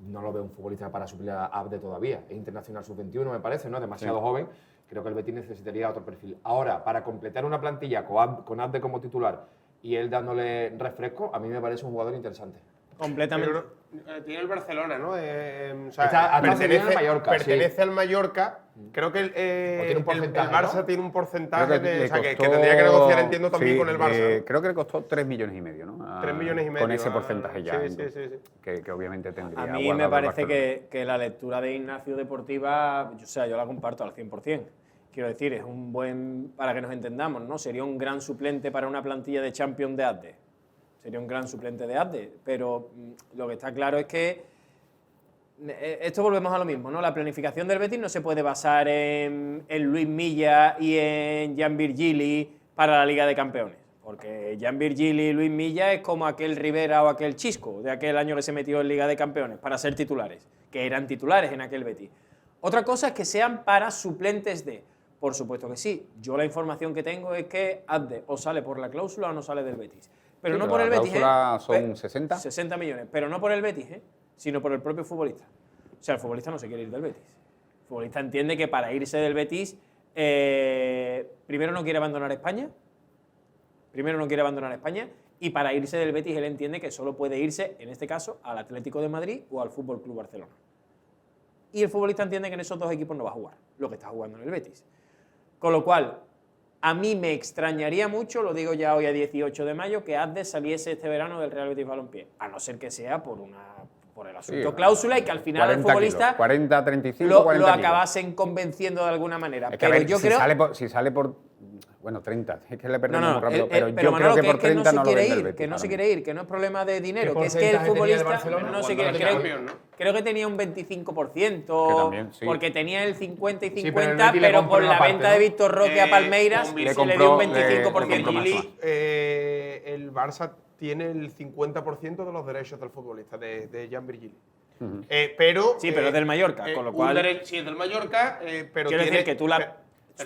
no lo veo un futbolista para suplir a Abde todavía. Es internacional sub-21, me parece, ¿no? Demasiado joven. Creo que el Betis necesitaría otro perfil. Ahora, para completar una plantilla con Abde como titular y él dándole refresco, a mí me parece un jugador interesante. Completamente. Pero, tiene el Barcelona, ¿no? Pertenece al Mallorca. Creo que el Barça tiene un porcentaje que tendría que negociar, entiendo, también con el Barça. Creo que le costó 3,5 millones, ¿no? 3,5 millones. Con ese porcentaje ya. Sí. Que obviamente tendría. A mí me parece que la lectura de Ignacio deportiva, yo la comparto al 100%. Quiero decir, es un buen, para que nos entendamos, ¿no? Sería un gran suplente para una plantilla de Champions de Abde. Sería un gran suplente de Abde, pero lo que está claro es que esto volvemos a lo mismo, ¿no? La planificación del Betis no se puede basar en Luis Milla y en Jan Virgili para la Liga de Campeones, porque Jan Virgili y Luis Milla es como aquel Rivera o aquel Chisco de aquel año que se metió en Liga de Campeones para ser titulares, que eran titulares en aquel Betis. Otra cosa es que sean para suplentes de, por supuesto que sí. Yo la información que tengo es que Abde o sale por la cláusula o no sale del Betis. Pero no por el Betis, la cláusula son 60. 60 millones, pero no por el Betis, sino por el propio futbolista. O sea, el futbolista no se quiere ir del Betis. El futbolista entiende que para irse del Betis, primero no quiere abandonar España, y para irse del Betis él entiende que solo puede irse, en este caso, al Atlético de Madrid o al FC Barcelona. Y el futbolista entiende que en esos dos equipos no va a jugar, lo que está jugando en el Betis. Con lo cual, a mí me extrañaría mucho, lo digo ya hoy a 18 de mayo, que Abde saliese este verano del Real Betis Balompié, a no ser que sea por el asunto cláusula y que al final el futbolista 40, 35, 40 lo acabasen convenciendo de alguna manera. Es que pero a ver, yo creo si sale por bueno, 30, es que le perdemos muy rápido, pero yo Manolo, creo que por 30 no lo vende el Betis. Que no se quiere ir, que no es problema de dinero, que es que el futbolista no se quiere. Creo que tenía un 25%, también, sí. porque tenía el 50 y 50,50, pero por la parte, venta ¿no? de Víctor Roque a Palmeiras le se le dio un compró 25%. El Barça tiene el 50% de los derechos del futbolista, de Jan Virgili. Pero Sí, pero es del Mallorca, con lo cual. Sí, es del Mallorca, pero Quiero tiene, decir que tú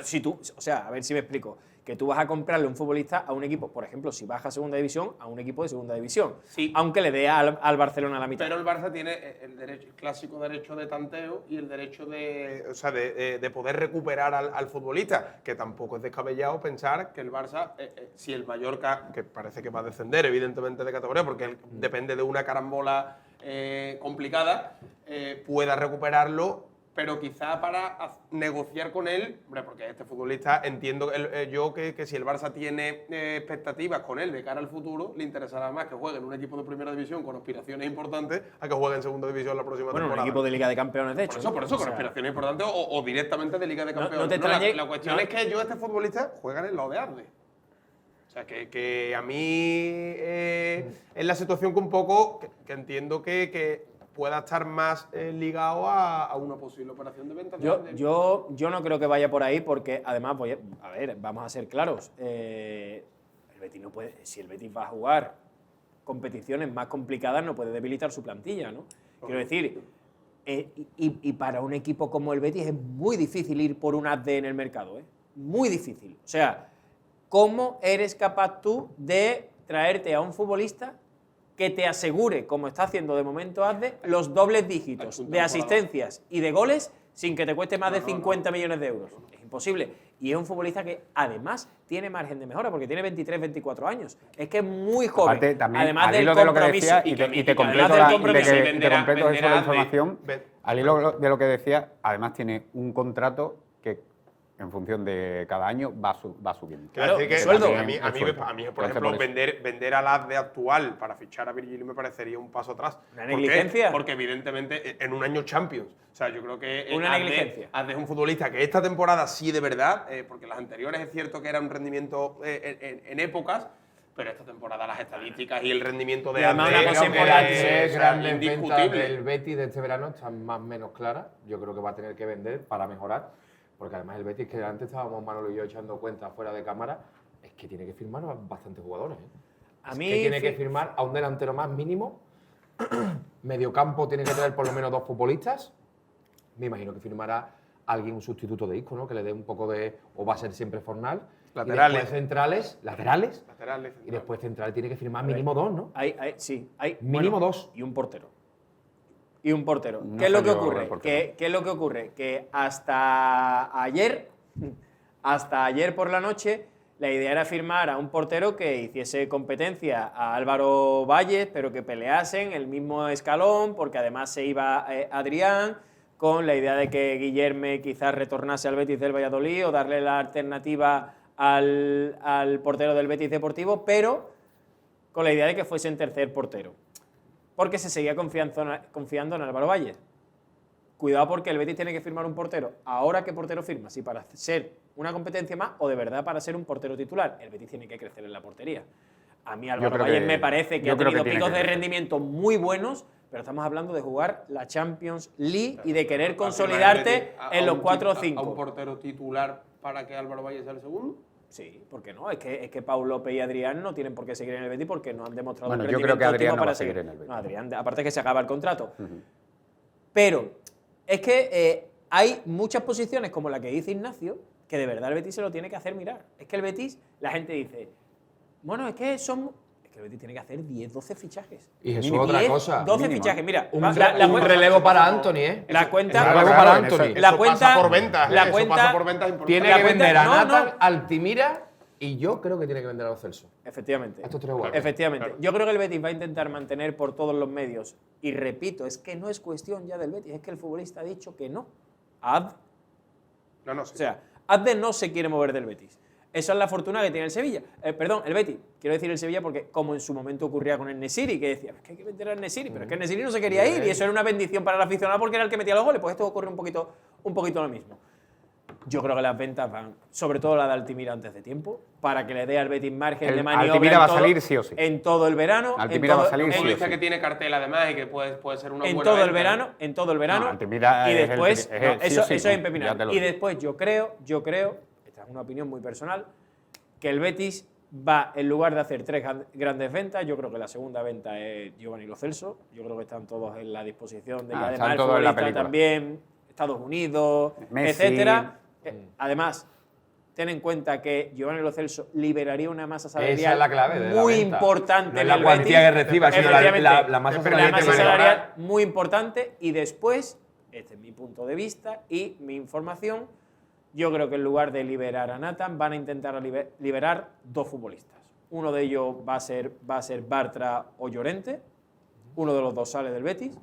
si tú, o sea, a ver si me explico. Que tú vas a comprarle un futbolista a un equipo, por ejemplo, si baja a segunda división, a un equipo de segunda división. Sí. Aunque le dé al Barcelona la mitad. Pero el Barça tiene el clásico derecho de tanteo y el derecho de poder recuperar al futbolista, que tampoco es descabellado pensar que el Barça, si el Mallorca, que parece que va a descender evidentemente de categoría, porque depende de una carambola complicada, pueda recuperarlo, pero quizá para negociar con él, hombre, porque este futbolista, entiendo yo que si el Barça tiene expectativas con él de cara al futuro, le interesará más que juegue en un equipo de primera división con aspiraciones importantes a que juegue en segunda división la próxima Bueno, un temporada. equipo de Liga de Campeones, de hecho. Por eso, O con sea, aspiraciones importantes o directamente de Liga de Campeones. no te extrañe- la cuestión es que este futbolista juega en el lado de Arde. O sea, que a mí es la situación que un poco, que entiendo que pueda estar más ligado a una posible operación de venta. Yo no creo que vaya por ahí porque, además, a ver, vamos a ser claros. El Betis no puede, si el Betis va a jugar competiciones más complicadas, no puede debilitar su plantilla, ¿no? Quiero decir, y para un equipo como el Betis es muy difícil ir por un AD en el mercado, ¿eh? Muy difícil. O sea, ¿cómo eres capaz tú de traerte a un futbolista que te asegure, como está haciendo de momento ASDE, los dobles dígitos de asistencias y de goles sin que te cueste más de 50 millones de euros? Es imposible. Y es un futbolista que además tiene margen de mejora porque tiene 23, 24 años. Es que es muy joven. Aparte, también, además al del hilo de lo que compromiso. decía, y te completo además del la compromiso. venderá información, de- al hilo de lo que decía, además tiene un contrato que en función de cada año va subiendo. Claro, Quiero decir que sueldo. a mí, por Entonces, ejemplo, por eso. vender al ASDE actual para fichar a Virgili me parecería un paso atrás. ¿Una ¿Por qué? negligencia? Porque evidentemente en un año Champions. O sea, yo creo que Una negligencia. ASDE es un futbolista que esta temporada sí de verdad, porque las anteriores es cierto que era un rendimiento en épocas, pero esta temporada las estadísticas y el rendimiento de Y además ASDE una cosa creo que importante, es, Tres o sea, grandes ventas indiscutible. del Betis de este verano están más o menos claras. Yo creo que va a tener que vender para mejorar. Porque además el Betis, que antes estábamos Manolo y yo echando cuentas fuera de cámara, es que tiene que firmar a bastantes jugadores. A Es mí, que tiene que firmar a un delantero más mínimo. Mediocampo tiene que traer por lo menos 2 futbolistas. Me imagino que firmará alguien un sustituto de Isco, ¿no? Que le dé un poco de... O va a ser siempre Fornal. Laterales. Y después centrales. Laterales. Laterales, Y después central tiene que firmar mínimo 2, ¿no? sí, hay Mínimo 2. Y un portero. Y un portero. No ¿Qué es lo que salió ocurre? el portero. ¿Qué es lo que ocurre? Que hasta ayer por la noche, la idea era firmar a un portero que hiciese competencia a Álvaro Valles, pero que peleasen el mismo escalón, porque además se iba Adrián, con la idea de que Guillerme quizás retornase al Betis del Valladolid o darle la alternativa al portero del Betis Deportivo, pero con la idea de que fuese en tercer portero. Porque se seguía confiando en Álvaro Valle. Cuidado porque el Betis tiene que firmar un portero. ¿Ahora qué portero firma? ¿Si para ser una competencia más o de verdad para ser un portero titular? El Betis tiene que crecer en la portería. A mí Álvaro creo Valle que- me parece que yo ha creo que tenido tiene picos que de crecer. rendimiento muy buenos, pero estamos hablando de jugar la Champions League y de querer ¿Va a firmar el consolidarte Betis a en los un 4 o a un 5. portero titular para que Álvaro Valle sea el segundo? Sí, ¿por qué no? Es que Pau López y Adrián no tienen por qué seguir en el Betis porque no han demostrado Bueno, un yo creo que rendimiento Adrián óptimo no va para a seguir en el Betis. No, Adrián, aparte que se acaba el contrato. Pero es que hay muchas posiciones como la que dice Ignacio que de verdad el Betis se lo tiene que hacer mirar. Es que el Betis, la gente dice, bueno, es que el Betis tiene que hacer 10, 12 fichajes. Y Jesús, Mínimo. otra 10, cosa. 12 Mínimo, fichajes, mira. Un, la un cuenta- relevo para Anthony, ¿eh? La cuenta... Un relevo claro, para eso- Anthony. La Eso cuenta- pasa por ventas, la eso cuenta- pasa por ventas importantes. Tiene La que cuenta- vender a no, Nathan, no. Altimira y yo creo que tiene que vender a Lo Celso. Efectivamente. Estos 3 jugadores. Efectivamente. Claro. Yo creo que el Betis va a intentar mantener por todos los medios. Y repito, es que no es cuestión ya del Betis, es que el futbolista ha dicho que no. No, O sea, Adde no se quiere mover del Betis. Esa es la fortuna que tiene el Sevilla. Perdón, el Betis. Quiero decir el Sevilla porque, como en su momento ocurría con el Nesiri, que decía, es que hay que vender al Nesiri, pero es que el Nesiri no se quería ir y eso era una bendición para el aficionado porque era el que metía los goles. Pues esto ocurre un poquito lo mismo. Yo creo que las ventas van, sobre todo la de Altimira antes de tiempo, para que le dé al Betis margen de maniobra. Altimira en va a todo- salir sí o sí. En todo el verano. Altimira va a salir Un sí o futbolista sí. que tiene cartel además y que puede ser una En buena todo el venta. verano, en todo el verano. No, Altimira y es el después, que- es no, el sí eso o sí, es ¿no? impepinable. Ya te lo Y digo. después yo creo, esta es una opinión muy personal, que el Betis va, en lugar de hacer 3 grandes ventas, yo creo que la segunda venta es Giovanni Lo Celso. Yo creo que están todos en la disposición de que además están el todos en la futbolista película. también, Estados Unidos, Messi. etcétera. Además, ten en cuenta que Giovanni Lo Celso liberaría una masa salarial Esa es la clave de la muy venta. importante No es en la el cuantía Betis. que reciba, sino Efectivamente, la masa la salarial masa que va a salarial muy importante. Y después, este es mi punto de vista y mi información, yo creo que en lugar de liberar a Nathan, van a intentar liberar 2 futbolistas. Uno de ellos va a ser Bartra o Llorente. Uno de los 2 sale del Betis.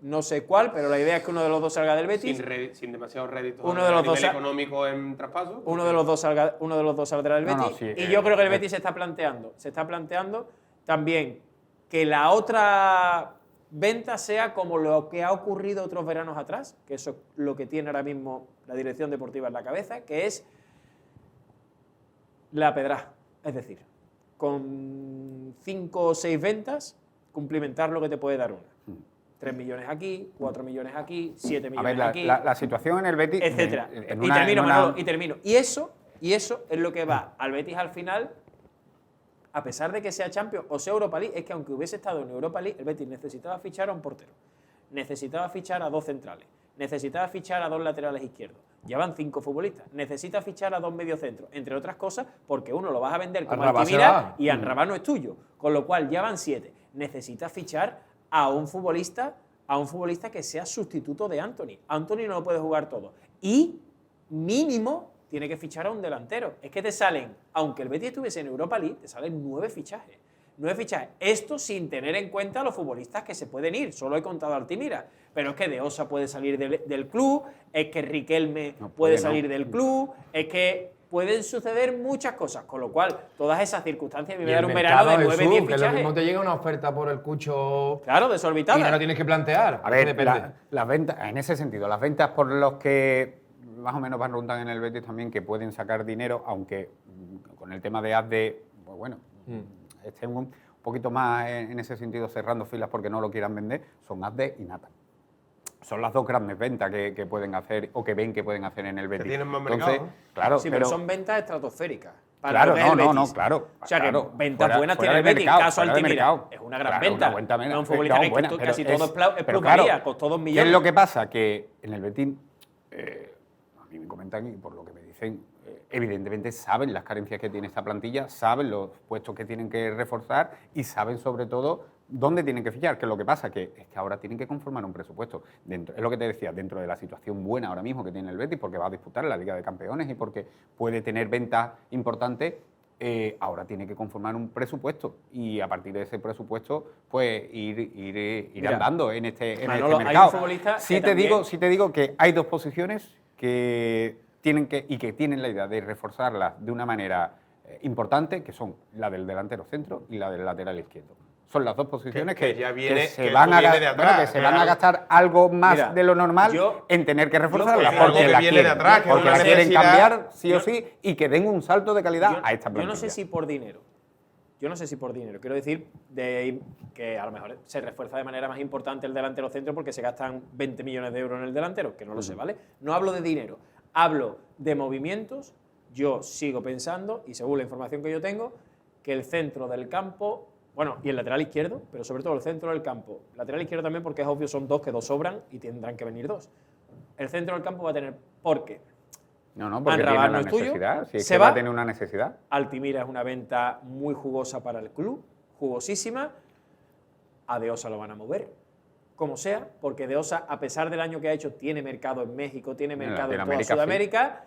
No sé cuál, pero la idea es que uno de los 2 salga del Betis. Sin demasiados réditos Uno de los a nivel dos económico en traspaso. Uno de los dos saldrá del Betis. sí, y yo creo que el Betis se está planteando también que la otra venta sea como lo que ha ocurrido otros veranos atrás, que eso es lo que tiene ahora mismo la dirección deportiva en la cabeza, que es la pedra. Es decir, con 5 o 6 ventas, cumplimentar lo que te puede dar una. 3 millones aquí, 4 millones aquí, 7 millones aquí, la situación en el Betis... etcétera. en Y una- termino, en una- Manolo, y termino. Y eso es lo que va al Betis al final, a pesar de que sea Champions o sea Europa League, es que aunque hubiese estado en Europa League, el Betis necesitaba fichar a un portero, necesitaba fichar a 2 centrales, necesitaba fichar a 2 laterales izquierdos. Ya van 5 futbolistas. Necesita fichar a 2 mediocentros, entre otras cosas, porque uno lo vas a vender como Amrabat se Altimira va. y Amrabat no es tuyo. Con lo cual ya van 7. Necesita fichar a un futbolista que sea sustituto de Anthony. Anthony no lo puede jugar todo. Y mínimo tiene que fichar a un delantero. Es que te salen, aunque el Betis estuviese en Europa League, te salen 9 fichajes. 9 fichajes. Esto sin tener en cuenta a los futbolistas que se pueden ir. Solo he contado a Altimira. Pero es que De Osa puede salir del club, es que Riquelme puede salir del club, es que pueden suceder muchas cosas. Con lo cual, todas esas circunstancias, me voy a dar un verano de 9, 10 que lo mismo fichajes. te llega una oferta por el Cucho Claro, y no desorbitada. lo tienes que plantear. A ver, depende. las ventas, en ese sentido, las ventas por los que más o menos van rondando en el Betis también, que pueden sacar dinero, aunque con el tema de Adde, pues bueno, estén un poquito más en ese sentido cerrando filas porque no lo quieran vender, son Adde y Nathan. Son las 2 grandes ventas que pueden hacer o que ven que pueden hacer en el Betis. tienen más Entonces, mercado, ¿no? claro, Sí, pero son ventas estratosféricas. Para Claro, lo que es el Betis. claro. O sea, claro, que ventas fuera- buenas fuera tiene el de Betis. mercado, Caso fuera de Altimira. mercado. Es una gran Claro, venta. una buena No es un futbolista no, que buena, costó pero casi todo es pero plusvalía, claro, costó 2 ¿qué millones. es lo que pasa? Que en el Betis, a mí me comentan y por lo que me dicen, evidentemente saben las carencias que tiene esta plantilla, saben los puestos que tienen que reforzar y saben sobre todo dónde tienen que fichar. Que es lo que pasa, que es que ahora tienen que conformar un presupuesto. Dentro, es lo que te decía, dentro de la situación buena ahora mismo que tiene el Betis, porque va a disputar la Liga de Campeones y porque puede tener ventas importantes, ahora tiene que conformar un presupuesto y a partir de ese presupuesto pues ir Mira, andando en este Manolo, hay un mercado. futbolista que Sí también- te digo que hay 2 posiciones que tienen la idea de reforzarlas de una manera importante, que son la del delantero centro y la del lateral izquierdo. Son las 2 posiciones Que que, ya viene- se que van esto a viene de gastar, atrás, que se van a claro. gastar algo más Mira, de lo normal yo- en tener que reforzarlas, porque es algo porque que la viene de quieren, atrás, que es porque una la quieren necesidad. cambiar sí o Yo- sí y que den un salto de calidad a esta plantilla. Yo no sé si por dinero. Quiero decir que a lo mejor se refuerza de manera más importante el delantero centro porque se gastan 20 millones de euros en el delantero, que no lo sé, ¿vale? No hablo de dinero, hablo de movimientos. Yo sigo pensando, y según la información que yo tengo, que el centro del campo, bueno, y el lateral izquierdo, pero sobre todo el centro del campo, lateral izquierdo también porque es obvio, son 2 que 2 sobran y tendrán que venir 2. El centro del campo va a tener, ¿por qué? No, porque Amrabat tiene no una es tuyo, necesidad, si es se que va va. a tener una necesidad. Altimira es una venta muy jugosa para el club, jugosísima. A De Osa lo van a mover, como sea, porque De Osa, a pesar del año que ha hecho, tiene mercado en México, tiene En mercado en toda Latinoamérica, Sudamérica.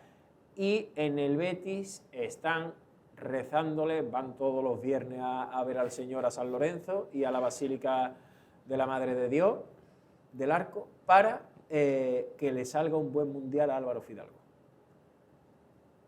Y en el Betis están rezándole, van todos los viernes a ver al Señor a San Lorenzo y a la Basílica de la Madre de Dios del Arco para que le salga un buen mundial a Álvaro Fidalgo.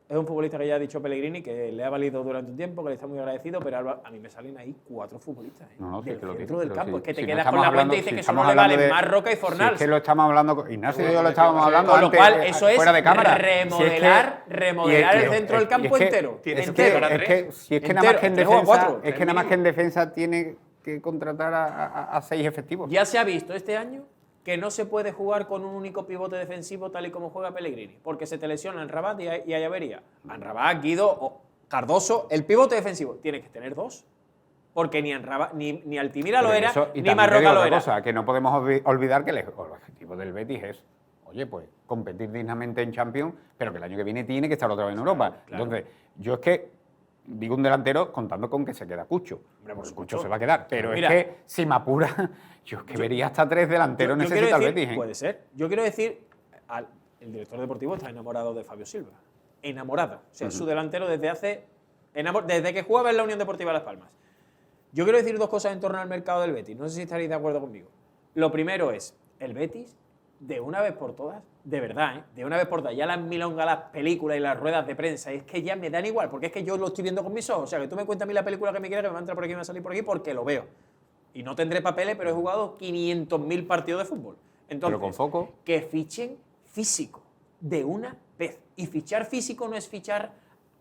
Es un futbolista que ya ha dicho Pellegrini que le ha valido durante un tiempo, que le está muy agradecido, pero a mí me salen ahí 4 futbolistas No, sí, del que lo centro digo, del pero campo. sí, Es que te si no quedas estamos con la hablando- cuenta y dices si que solo estamos le hablando valen de- Marroca y Si Fornals. es que lo estamos hablando, Ignacio y yo lo estábamos hablando Con lo antes, cual, eso es fuera de cámara. remodelar y el centro del campo entero. Es Entero. que si es que Entero, nada más que en 3 o defensa, 4, es que nada más que en defensa tiene que contratar a 6 efectivos. Ya se ha visto este año que no se puede jugar con un único pivote defensivo tal y como juega Pellegrini, porque se te lesiona Amrabat y hay avería. Amrabat, Guido Cardoso, el pivote defensivo, tiene que tener 2. Porque ni Altimira lo era, Eso, y ni también te Marroca digo lo otra era. cosa, que no podemos olvidar que el objetivo del Betis es, oye, pues competir dignamente en Champions, pero que el año que viene tiene que estar otra vez en Europa. Claro. Entonces, yo es que digo un delantero contando con que se queda Cucho. Hombre, por Cucho supuesto. se va a quedar, pero Mira, es que si me apura, yo es que vería hasta 3 delanteros Yo quiero necesita el decir, Betis. ¿eh? puede ser. Yo quiero decir, el director deportivo está enamorado de Fabio Silva. Enamorado. O sea, es su delantero desde que jugaba en la Unión Deportiva Las Palmas. Yo quiero decir 2 cosas en torno al mercado del Betis. No sé si estaréis de acuerdo conmigo. Lo primero es, el Betis, de una vez por todas, de verdad, de una vez por todas, ya las milongas, las películas y las ruedas de prensa, es que ya me dan igual, porque es que yo lo estoy viendo con mis ojos. O sea, que tú me cuentas a mí la película que me quieras, que me va a entrar por aquí, me va a salir por aquí, porque lo veo. Y no tendré papeles, pero he jugado 500.000 partidos de fútbol. Entonces, Pero con foco. que fichen físico, de una vez. Y fichar físico no es fichar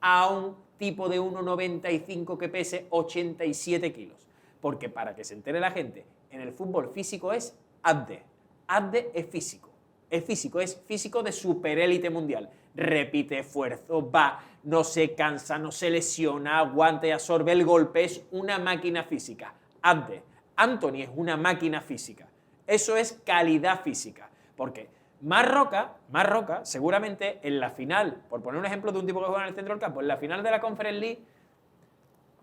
a un tipo de 1,95 que pese 87 kilos. Porque para que se entere la gente, en el fútbol físico es ADDE. ADDE es físico. Es físico de superélite mundial. Repite esfuerzo, va, no se cansa, no se lesiona, aguanta y absorbe el golpe. Es una máquina física. ADDE. Anthony es una máquina física. Eso es calidad física. Porque Marroca, seguramente en la final, por poner un ejemplo de un tipo que juega en el centro del campo, en la final de la Conference League,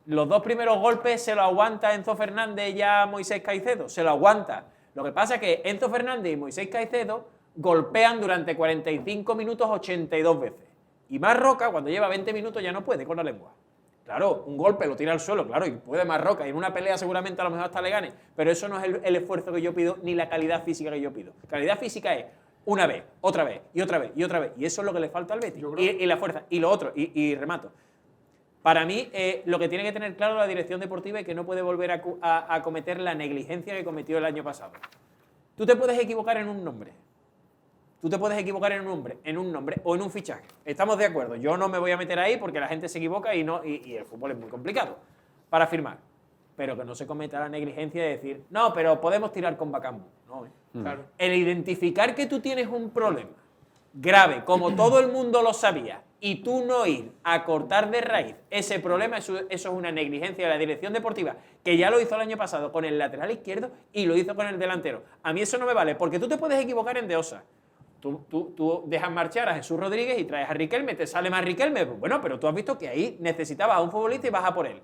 los 2 primeros golpes se lo aguanta Enzo Fernández y ya Moisés Caicedo, se lo aguanta. Lo que pasa es que Enzo Fernández y Moisés Caicedo golpean durante 45 minutos 82 veces. Y Marroca, cuando lleva 20 minutos, ya no puede con la lengua. Claro, un golpe lo tira al suelo, claro, y puede Marroca, y en una pelea seguramente a lo mejor hasta le gane, pero eso no es el esfuerzo que yo pido, ni la calidad física que yo pido. Calidad física es una vez, otra vez, y otra vez, y otra vez, y eso es lo que le falta al Betis, y la fuerza, y lo otro, y remato. Para mí, lo que tiene que tener claro la dirección deportiva es que no puede volver a cometer la negligencia que cometió el año pasado. Tú te puedes equivocar en un nombre. Tú te puedes equivocar en un nombre o en un fichaje. Estamos de acuerdo. Yo no me voy a meter ahí porque la gente se equivoca y el fútbol es muy complicado para firmar. Pero que no se cometa la negligencia de decir, no, pero podemos tirar con Bakambu. No, Claro. El identificar que tú tienes un problema grave, como todo el mundo lo sabía, y tú no ir a cortar de raíz ese problema, eso es una negligencia de la dirección deportiva, que ya lo hizo el año pasado con el lateral izquierdo y lo hizo con el delantero. A mí eso no me vale, porque tú te puedes equivocar en Deosa. Tú dejas marchar a Jesús Rodríguez y traes a Riquelme, te sale más Riquelme. Bueno, pero tú has visto que ahí necesitabas a un futbolista y vas a por él.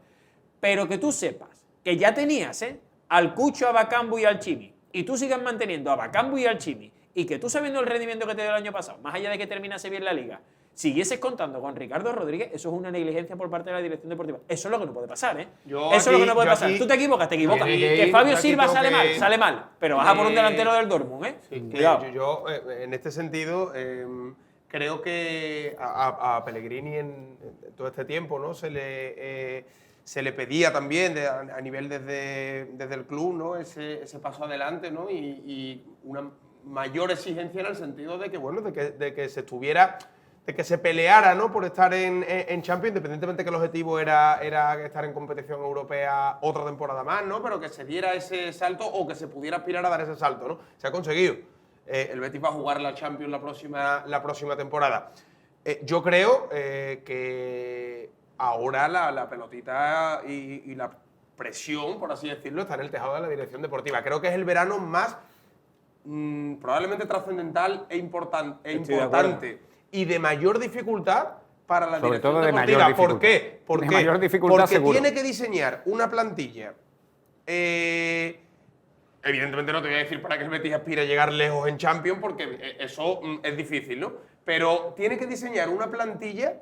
Pero que tú sepas que ya tenías al Cucho, a Bakambu y al Chimi, y tú sigas manteniendo a Bakambu y al Chimi, y que tú sabiendo el rendimiento que te dio el año pasado, más allá de que terminase bien la liga, siguieses contando con Ricardo Rodríguez, eso es una negligencia por parte de la dirección deportiva. Eso es lo que no puede pasar, ¿eh? Eso es lo que no puede pasar. Tú te equivocas. Que Fabio Silva sale mal, pero vas a por un delantero del Dortmund, ¿eh? Sí, Cuidado. yo, en este sentido, creo que a Pellegrini en todo este tiempo, ¿no? Se le pedía también a nivel desde el club, ¿no? Ese paso adelante, ¿no? Y una mayor exigencia en el sentido de que, bueno, de que se estuviera, de que se peleara, ¿no? Por estar en Champions, independientemente que el objetivo era estar en competición europea otra temporada más, ¿no? Pero que se diera ese salto o que se pudiera aspirar a dar ese salto, ¿no? Se ha conseguido. El Betis va a jugar la Champions la próxima temporada. Yo creo que ahora la pelotita y la presión, por así decirlo, está en el tejado de la dirección deportiva. Creo que es el verano más probablemente trascendental e importante y de mayor dificultad para la Sobre dirección todo de deportiva. mayor ¿Por qué? dificultad. Porque, De mayor dificultad, porque seguro. tiene que diseñar una plantilla. Evidentemente no te voy a decir para que el Betis aspire a llegar lejos en Champions, porque eso es difícil, ¿no? Pero tiene que diseñar una plantilla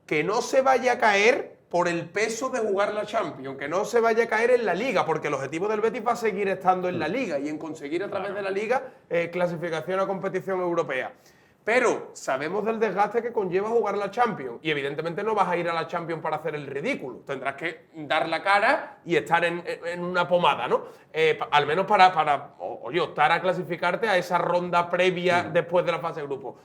que no se vaya a caer por el peso de jugar la Champions, que no se vaya a caer en la Liga, porque el objetivo del Betis va a seguir estando en la Liga y en conseguir a través de la Liga clasificación a competición europea. Pero sabemos del desgaste que conlleva jugar la Champions y evidentemente no vas a ir a la Champions para hacer el ridículo. Tendrás que dar la cara y estar en una pomada, ¿no? Al menos para optar a clasificarte a esa ronda previa después de la fase de grupo.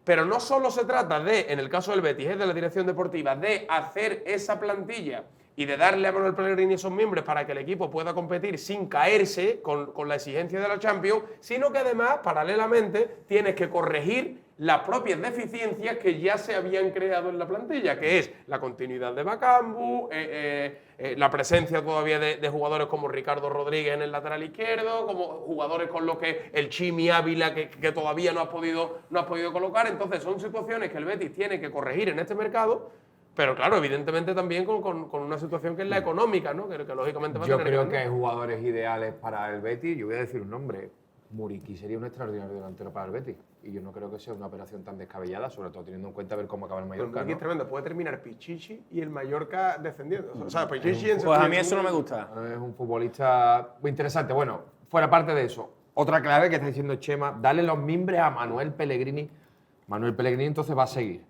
Pero no solo se trata de, en el caso del Betis, de la dirección deportiva, de hacer esa plantilla y de darle a Manuel Pellegrini esos miembros para que el equipo pueda competir sin caerse con la exigencia de la Champions, sino que además, paralelamente, tienes que corregir las propias deficiencias que ya se habían creado en la plantilla, que es la continuidad de Bakambu, la presencia todavía de jugadores como Ricardo Rodríguez en el lateral izquierdo, como jugadores con los que el Chimi Ávila que todavía no has podido colocar. Entonces son situaciones que el Betis tiene que corregir en este mercado, pero claro, evidentemente también con una situación que es la económica, ¿no? que lógicamente va a Yo tener creo que que hay jugadores ideales para el Betis. Yo voy a decir un nombre. Muriqui sería un extraordinario delantero para el Betis. Y yo no creo que sea una operación tan descabellada, sobre todo teniendo en cuenta ver cómo acaba el Mallorca. Es tremendo, puede terminar Pichichi y el Mallorca descendiendo. O sea, Pichichi en Pues a mí eso no me gusta. Es un futbolista muy interesante. Bueno, fuera parte de eso, otra clave que está diciendo Chema, dale los mimbres a Manuel Pellegrini. Manuel Pellegrini entonces va a seguir.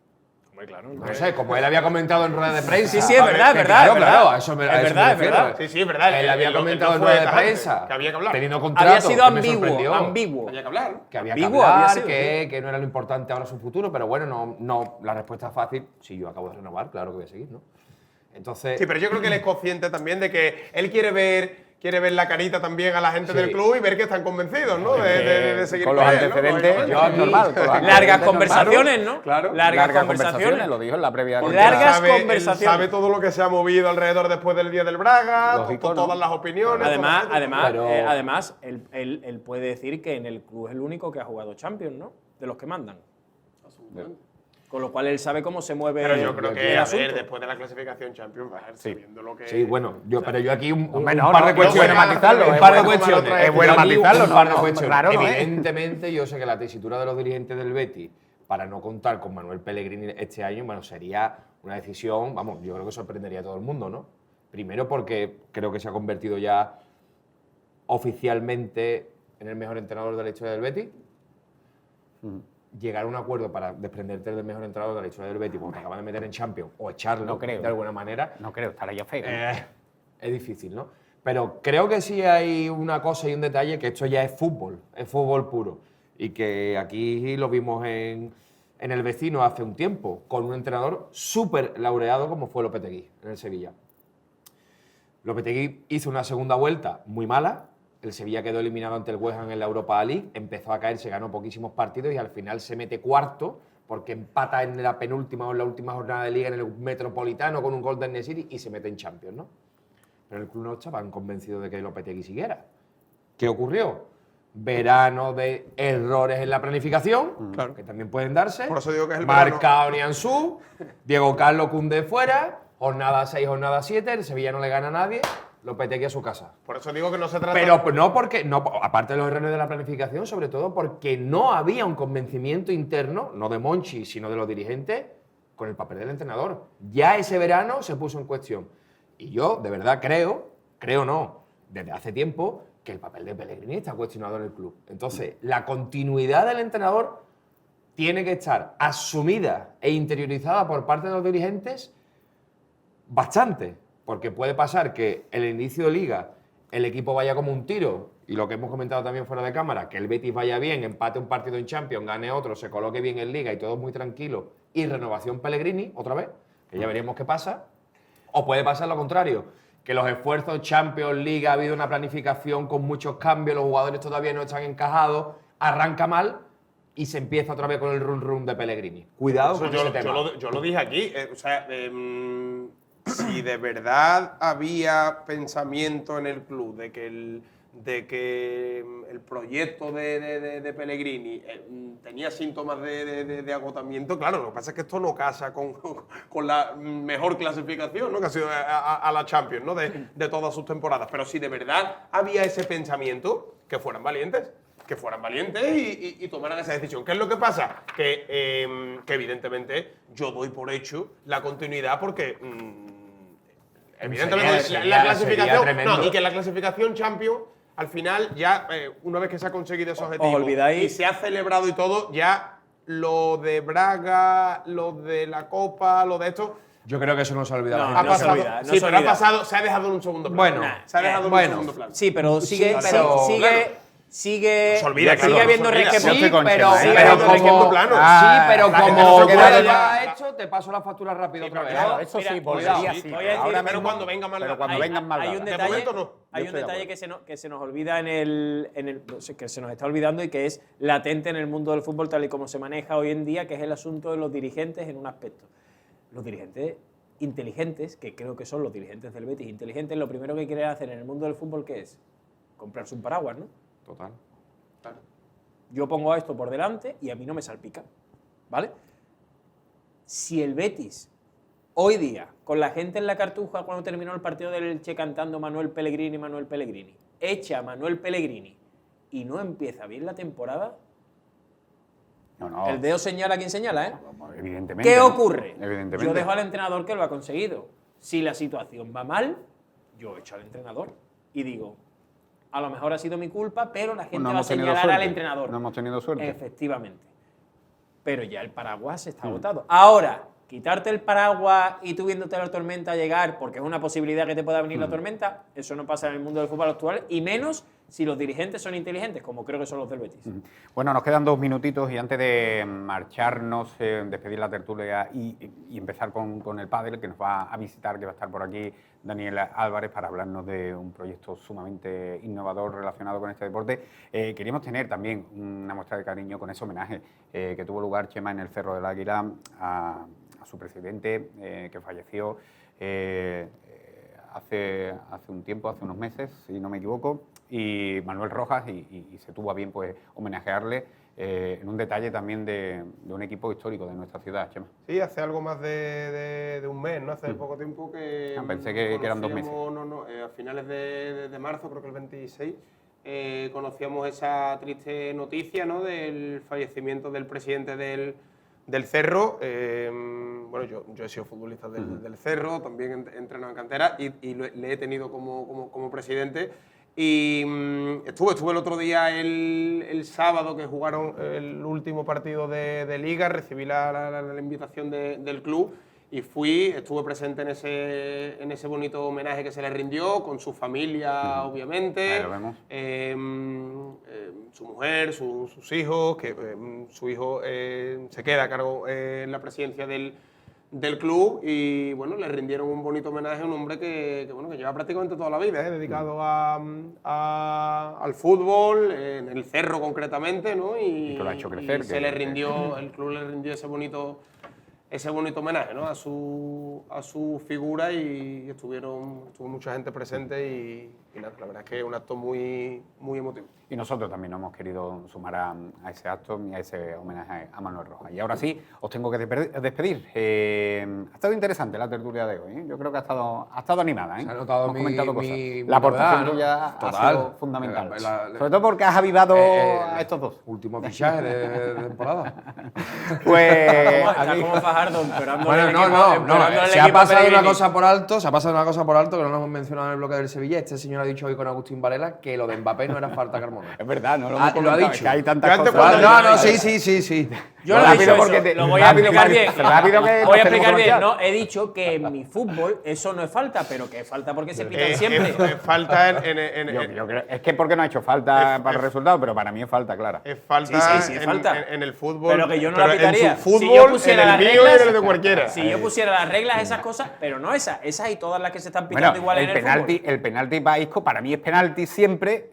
Claro, No sé, como él había comentado en rueda de prensa. Sí, es verdad, es verdad. Claro, a eso me Es verdad, es verdad. Sí, sí, es verdad. Él había comentado en no rueda fue de tajante, prensa, que había que hablar. teniendo contrato, Había sido que me sorprendió. ambiguo. Había que hablar. Que había Ambiguo, que hablar, había sido, que no era lo importante ahora su futuro, pero bueno, no, la respuesta es fácil. Si yo acabo de renovar, claro que voy a seguir, ¿no? Entonces, Sí, pero yo creo que él es consciente también de que él quiere ver la carita también a la gente Sí. del club y ver que están convencidos, ¿no? De seguir con los él, ¿no? antecedentes, Lógicamente. yo aquí, normal, con los Largas antecedentes conversaciones, ¿no? Claro. Largas conversaciones. lo dijo en la previa. Porque Largas él conversaciones. sabe todo lo que se ha movido alrededor después del día del Braga, Lógico, ¿no? todas las opiniones. Además, Pero- además él puede decir que en el club es el único que ha jugado Champions, ¿no? De los que mandan. Con lo cual él sabe cómo se mueve Pero yo creo que, el a asunto. ver, después de la clasificación Champions, va a ser viendo lo que. sí, bueno, pero yo aquí un Hombre, par de cuestiones. es bueno matizarlo, un es par de bueno cuestiones. tomar otra vez. Es bueno Yo aquí matizarlo, un par de no, cuestiones. claro, no es. Evidentemente, yo sé que la tesitura de los dirigentes del Betis para no contar con Manuel Pellegrini este año, bueno, sería una decisión, vamos, yo creo que sorprendería a todo el mundo, ¿no? Primero porque creo que se ha convertido ya oficialmente en el mejor entrenador de la historia del Betis. Llegar a un acuerdo para desprenderte del mejor entrenador de la historia del Betis, porque te acaba de meter en Champions, o echarlo No creo. de alguna manera, No creo, estará ya feo. es difícil, ¿no? Pero creo que sí hay una cosa y un detalle, que esto ya es fútbol puro. Y que aquí lo vimos en el vecino hace un tiempo, con un entrenador súper laureado como fue Lopetegui en el Sevilla. Lopetegui hizo una segunda vuelta muy mala, el Sevilla quedó eliminado ante el West Ham en la Europa League, empezó a caer, se ganó poquísimos partidos y al final se mete cuarto porque empata en la penúltima o en la última jornada de Liga en el Metropolitano con un gol de En-Nesyri y se mete en Champions, ¿no? Pero el club no estaban convencidos de que Lopetegui siguiera. ¿Qué ocurrió? Verano de errores en la planificación, Claro. que también pueden darse. Por eso digo que es el verano. Marcao Nianzú, Diego Carlos Koundé fuera, jornada 6, jornada 7, el Sevilla no le gana a nadie, Lopetegui a su casa. Por eso digo que no se trata. Pero no porque, no, aparte de los errores de la planificación, sobre todo porque no había un convencimiento interno, no de Monchi, sino de los dirigentes, con el papel del entrenador. Ya ese verano se puso en cuestión. Y yo, de verdad, creo no, desde hace tiempo, que el papel de Pellegrini está cuestionado en el club. Entonces, la continuidad del entrenador tiene que estar asumida e interiorizada por parte de los dirigentes bastante. Porque puede pasar que en el inicio de liga el equipo vaya como un tiro, y lo que hemos comentado también fuera de cámara, que el Betis vaya bien, empate un partido en Champions, gane otro, se coloque bien en liga y todo muy tranquilo, y renovación Pellegrini, otra vez, que ya veremos qué pasa. O puede pasar lo contrario, que los esfuerzos Champions, Liga, ha habido una planificación con muchos cambios, los jugadores todavía no están encajados, arranca mal y se empieza otra vez con el run de Pellegrini. Cuidado Eso con yo, ese tema. yo lo dije aquí. Si de verdad había pensamiento en el club de que el proyecto de Pellegrini tenía síntomas de agotamiento, claro, lo que pasa es que esto no casa con la mejor clasificación, ¿no? Que ha sido a la Champions, ¿no? De todas sus temporadas. Pero si de verdad había ese pensamiento, que fueran valientes. Y tomaran esa decisión. ¿Qué es lo que pasa? Que evidentemente yo doy por hecho la continuidad porque evidentemente la clasificación tremendo. y que la clasificación Champions al final ya una vez que se ha conseguido ese objetivo olvidáis- y se ha celebrado y todo, ya lo de Braga, lo de la Copa, lo de esto Yo creo que eso no se ha olvidado. No, la ha gente. se pasado. olvida, no Sí, se pero ha olvida. pasado, se ha dejado en un segundo plano. Bueno, se ha dejado en un bueno. segundo plano. Sí, pero sigue, pero, sigue, claro. Se olvida, sigue claro, habiendo se olvida. resquemor. Yo estoy con pero, Chema, sigue pero habiendo como, segundo plano. pero la gente como no se queda ya de- lo has hecho, te paso la factura rápido Sí, otra vez. pero Claro, eso Mira, sí, cuidado, volvería sí, sí. voy a decir- Ahora pero mismo- cuando venga mal pero dado. cuando vengan mal hay dados. un De detalle, momento no. hay Yo un estoy de detalle acuerdo. que se nos olvida que se nos está olvidando y que es latente en el mundo del fútbol tal y como se maneja hoy en día, que es el asunto de los dirigentes en un aspecto. Los dirigentes inteligentes, que creo que son los dirigentes del Betis inteligentes, lo primero que quieren hacer en el mundo del fútbol, ¿qué es? Comprarse un paraguas, ¿no? Total. Yo pongo esto por delante y a mí no me salpica, ¿vale? Si el Betis, hoy día, con la gente en la Cartuja cuando terminó el partido del Elche cantando Manuel Pellegrini, echa a Manuel Pellegrini y no empieza bien la temporada, No. el dedo señala a quien señala, ¿eh? Evidentemente. ¿Qué ¿no? ocurre? Evidentemente. Yo dejo al entrenador que lo ha conseguido. Si la situación va mal, yo echo al entrenador y digo, a lo mejor ha sido mi culpa, pero la gente No va a hemos tenido señalar al suerte. entrenador. No hemos tenido suerte. Efectivamente. Pero ya el paraguas está agotado. Ahora, quitarte el paraguas y tú viéndote la tormenta llegar, porque es una posibilidad que te pueda venir la tormenta, eso no pasa en el mundo del fútbol actual, y menos si los dirigentes son inteligentes, como creo que son los del Betis. Bueno, nos quedan 2 minutitos y antes de marcharnos, despedir la tertulia y empezar con el pádel, que nos va a visitar, que va a estar por aquí Daniel Álvarez para hablarnos de un proyecto sumamente innovador relacionado con este deporte. Queríamos tener también una muestra de cariño con ese homenaje que tuvo lugar, Chema, en el Cerro del Águila a su presidente, que falleció hace un tiempo, hace unos meses, si no me equivoco, y Manuel Rojas, y se tuvo a bien pues homenajearle en un detalle también de un equipo histórico de nuestra ciudad, Chema. Sí, hace algo más de un mes, ¿no? Hace poco tiempo que... Pensé que eran 2 meses. No, a finales de marzo, creo que el 26, conocíamos esa triste noticia, ¿no? Del fallecimiento del presidente del Cerro. Bueno, yo he sido futbolista del Cerro, también he entrenado en cantera y le he tenido como presidente. Y estuve el otro día, el sábado, que jugaron el último partido de Liga, recibí la invitación del club y estuve presente en ese bonito homenaje que se le rindió, con su familia, obviamente. Ahí lo vemos. Su mujer, sus hijos, que su hijo se queda a cargo en la presidencia del club, y bueno, le rindieron un bonito homenaje a un hombre que lleva prácticamente toda la vida dedicado al fútbol, en el Cerro concretamente, ¿no? Y que lo ha hecho crecer, y el club le rindió ese bonito homenaje, ¿no? a su figura, y estuvo mucha gente presente y nada, la verdad es que es un acto muy, muy emotivo. Y nosotros también nos hemos querido sumar a ese acto y a ese homenaje a Manuel Rojas. Y ahora sí, os tengo que despedir. Ha estado interesante la tertulia de hoy, ¿eh? Yo creo que ha estado animada, ¿eh? Se ha notado Hemos mi- comentado cosas. mi La aportación verdad, ¿no? tuya ha Total. sido fundamental. La- Sobre todo porque has avivado a estos dos. Último fichaje de temporada. Pues Está aquí- como Fajardo, empeorando Bueno, el no, equipo, no, empeorando el se ha equipo pasado una Pellegrini. cosa por alto, que no lo hemos mencionado en el bloque del Sevilla. Este señor ha dicho hoy con Agustín Varela que lo de Mbappé no era falta Carmona. es verdad, no lo Ah, hemos lo ha comentado, dicho. es que hay tantas Yo antes cosas. cuando- No, sí. Yo no he Rápido, dicho eso, porque lo voy a rápido, explicar bien. rápido que Voy a nos tenemos explicar que bien. marchar. No, he dicho que en mi fútbol eso no es falta, pero que es falta porque se pitan Es siempre. falta en Yo creo, es que porque no ha hecho falta para el resultado, pero para mí es falta, clara. Es falta, Sí, es falta. en el fútbol. Pero que yo no la pero pitaría. En su fútbol, Si yo pusiera en el las mío y reglas, en el de cualquiera. Si yo pusiera las reglas, esas cosas, pero no esas y todas las que se están pitando Bueno, igual en el fútbol. el penalti para Isco, para mí es penalti siempre,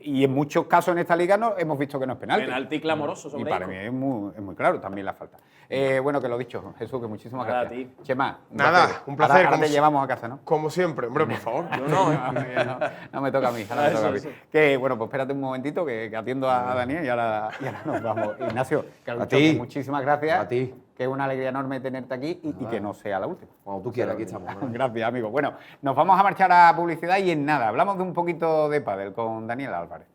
y en muchos casos en esta liga no hemos visto que no es penalti. Penalti clamoroso Y sobre para Isco. mí es muy claro también la falta. Bueno, que lo dicho, Jesús, que muchísimas Nada, gracias. a ti. Chema, Nada, un placer, Ahora como te si- llevamos a casa, ¿no? Como siempre, hombre, por favor. Yo no, No me toca a mí, ahora me Eso, toca a mí. eso. Que bueno, pues espérate un momentito que atiendo a Daniel y ahora nos vamos. Ignacio, que lo A dicho, ti. que muchísimas gracias. A ti. Que es una alegría enorme tenerte aquí y que no sea la última. Cuando tú quieras, aquí estamos. ¿no? Gracias, amigo. Bueno, nos vamos a marchar a publicidad y en nada, hablamos de un poquito de pádel con Daniel Álvarez.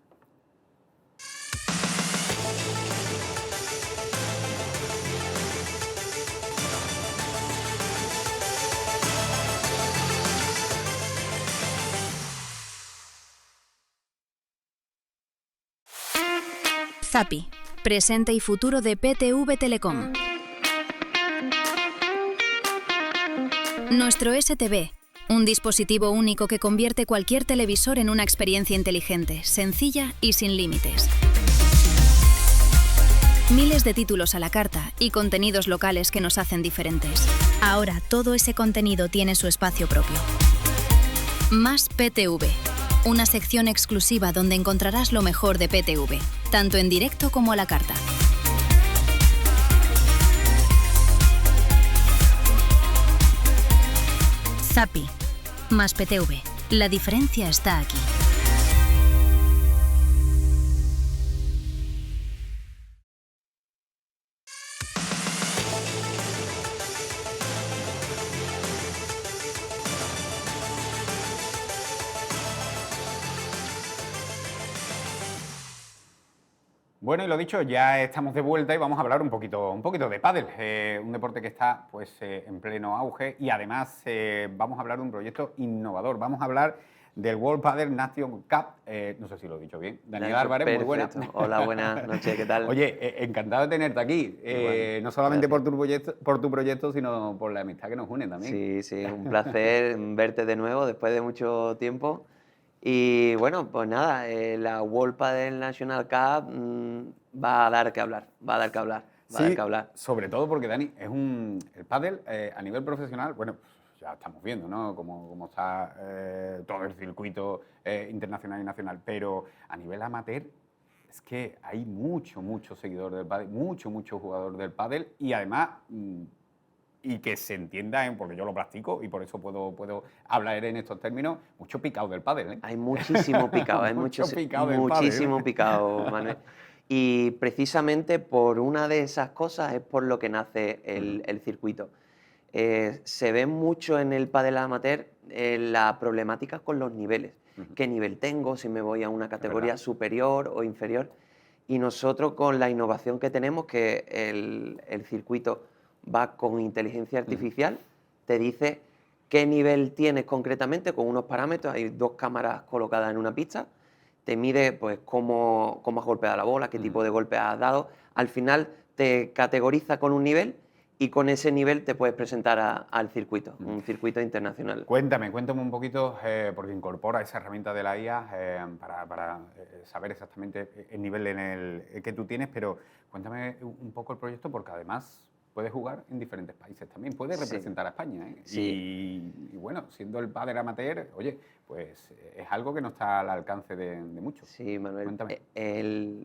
Zapi, presente y futuro de PTV Telecom. Nuestro STV, Un dispositivo único que convierte cualquier televisor en una experiencia inteligente, sencilla y sin límites. Miles de títulos a la carta y contenidos locales que nos hacen diferentes. Ahora todo ese contenido tiene su espacio propio. Más PTV, una sección exclusiva donde encontrarás lo mejor de PTV, tanto en directo como a la carta. Zapi, más PTV. La diferencia está aquí. Bueno, y lo dicho, ya estamos de vuelta y vamos a hablar un poquito de pádel, un deporte que está pues, en pleno auge y además vamos a hablar de un proyecto innovador. Vamos a hablar del World Padel Nation Cup, no sé si lo he dicho bien. Daniel Álvarez, muy buena. Hola, buenas noches, ¿qué tal? Oye, encantado de tenerte aquí, no solamente por tu proyecto, sino por la amistad que nos une también. Sí, un placer verte de nuevo después de mucho tiempo. Y bueno, pues nada, la World Padel National Cup va a dar que hablar, Sobre todo porque, Dani, es el pádel a nivel profesional, bueno, ya estamos viendo, ¿no? Cómo está todo el circuito internacional y nacional, pero a nivel amateur es que hay mucho seguidor del pádel, mucho jugador del pádel y además... y que se entienda, porque yo lo practico y por eso puedo hablar en estos términos, mucho picado del pádel, ¿eh? Hay muchísimo picado, hay muchísimo picado, Manuel. Y precisamente por una de esas cosas es por lo que nace el circuito. Se ve mucho en el pádel amateur la problemática con los niveles. ¿Qué nivel tengo? Si me voy a una categoría superior o inferior. Y nosotros con la innovación que tenemos, que el circuito va con inteligencia artificial, te dice qué nivel tienes concretamente con unos parámetros, hay 2 cámaras colocadas en una pista, te mide pues cómo has golpeado la bola, qué tipo de golpe has dado, al final te categoriza con un nivel y con ese nivel te puedes presentar al circuito, un circuito internacional. Cuéntame un poquito, porque incorpora esa herramienta de la IA para saber exactamente el nivel que tú tienes, pero cuéntame un poco el proyecto porque además... puede jugar en diferentes países también, puede representar a España, ¿eh? Sí. Y bueno, siendo el pádel amateur, oye, pues es algo que no está al alcance de muchos. Sí, Manuel. Cuéntame.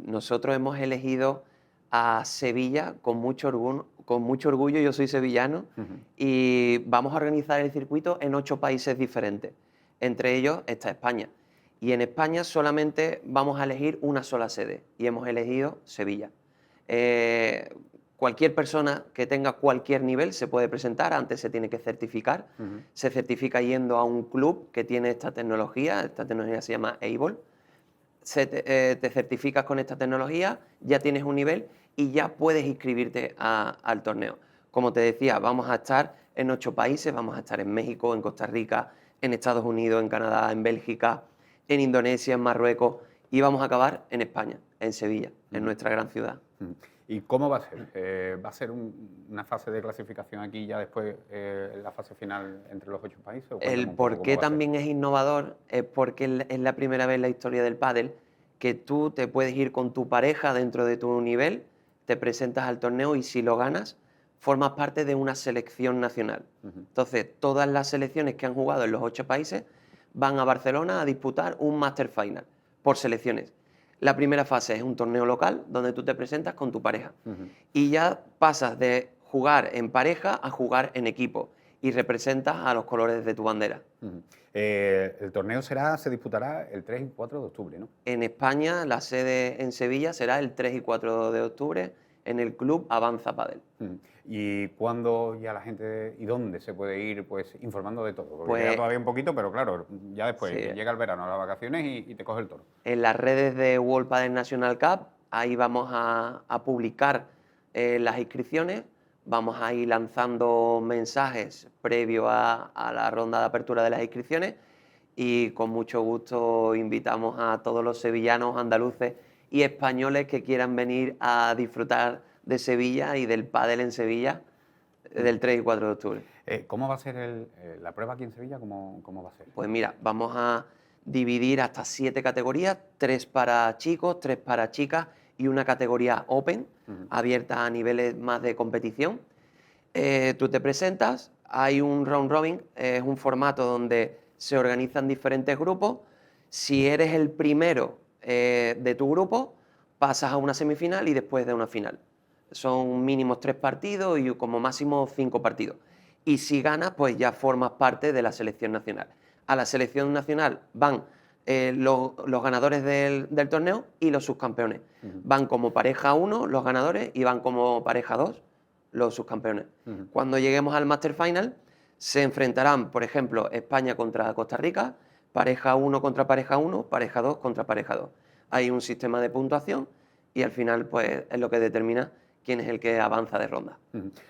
Nosotros hemos elegido a Sevilla con mucho orgullo, yo soy sevillano, y vamos a organizar el circuito en 8 países diferentes. Entre ellos está España. Y en España solamente vamos a elegir una sola sede, y hemos elegido Sevilla. Cualquier persona que tenga cualquier nivel se puede presentar, antes se tiene que certificar. Se certifica yendo a un club que tiene esta tecnología se llama Able. Te certificas con esta tecnología, ya tienes un nivel y ya puedes inscribirte al torneo. Como te decía, vamos a estar en 8 países, vamos a estar en México, en Costa Rica, en Estados Unidos, en Canadá, en Bélgica, en Indonesia, en Marruecos y vamos a acabar en España, en Sevilla, en nuestra gran ciudad. ¿Y cómo va a ser? ¿Va a ser una fase de clasificación aquí y ya después la fase final entre los 8 países? El por qué también es innovador es porque es la primera vez en la historia del pádel que tú te puedes ir con tu pareja dentro de tu nivel, te presentas al torneo y si lo ganas, formas parte de una selección nacional. Entonces, todas las selecciones que han jugado en los 8 países van a Barcelona a disputar un Master Final por selecciones. La primera fase es un torneo local donde tú te presentas con tu pareja y ya pasas de jugar en pareja a jugar en equipo y representas a los colores de tu bandera. El torneo se disputará el 3 y 4 de octubre, ¿no? En España, la sede en Sevilla será el 3 y 4 de octubre en el Club Avanza Padel. ¿Y cuándo ya la gente y dónde se puede ir pues informando de todo? Porque Pues, queda todavía un poquito, pero claro, ya después sí. llega el verano, las vacaciones y te coge el toro. En las redes de World Padel National Cup, ahí vamos a publicar las inscripciones, vamos a ir lanzando mensajes previo a la ronda de apertura de las inscripciones y con mucho gusto invitamos a todos los sevillanos, andaluces y españoles que quieran venir a disfrutar de Sevilla y del pádel en Sevilla del 3 y 4 de octubre. ¿Cómo va a ser la prueba aquí en Sevilla? ¿Cómo va a ser? Pues mira, vamos a dividir hasta 7 categorías, 3 para chicos, 3 para chicas y una categoría Open, abierta a niveles más de competición. Tú te presentas, hay un round robin, es un formato donde se organizan diferentes grupos. Si eres el primero de tu grupo, pasas a una semifinal y después de una final. Son mínimos 3 partidos y como máximo 5 partidos. Y si ganas, pues ya formas parte de la selección nacional. A la selección nacional van los ganadores del torneo y los subcampeones. Van como pareja 1 los ganadores y van como pareja 2 los subcampeones. Cuando lleguemos al Master Final, se enfrentarán, por ejemplo, España contra Costa Rica, pareja 1 contra pareja 1, pareja 2 contra pareja 2. Hay un sistema de puntuación y al final pues, es lo que determina quién es el que avanza de ronda.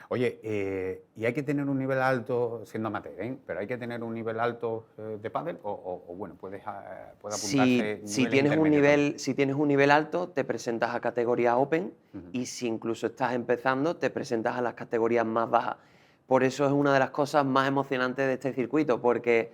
Oye, ¿y hay que tener un nivel alto, siendo amateur, pero hay que tener un nivel alto de pádel o bueno, puede apuntarse si tienes un nivel alto, te presentas a categoría Open y si incluso estás empezando, te presentas a las categorías más bajas. Por eso es una de las cosas más emocionantes de este circuito, porque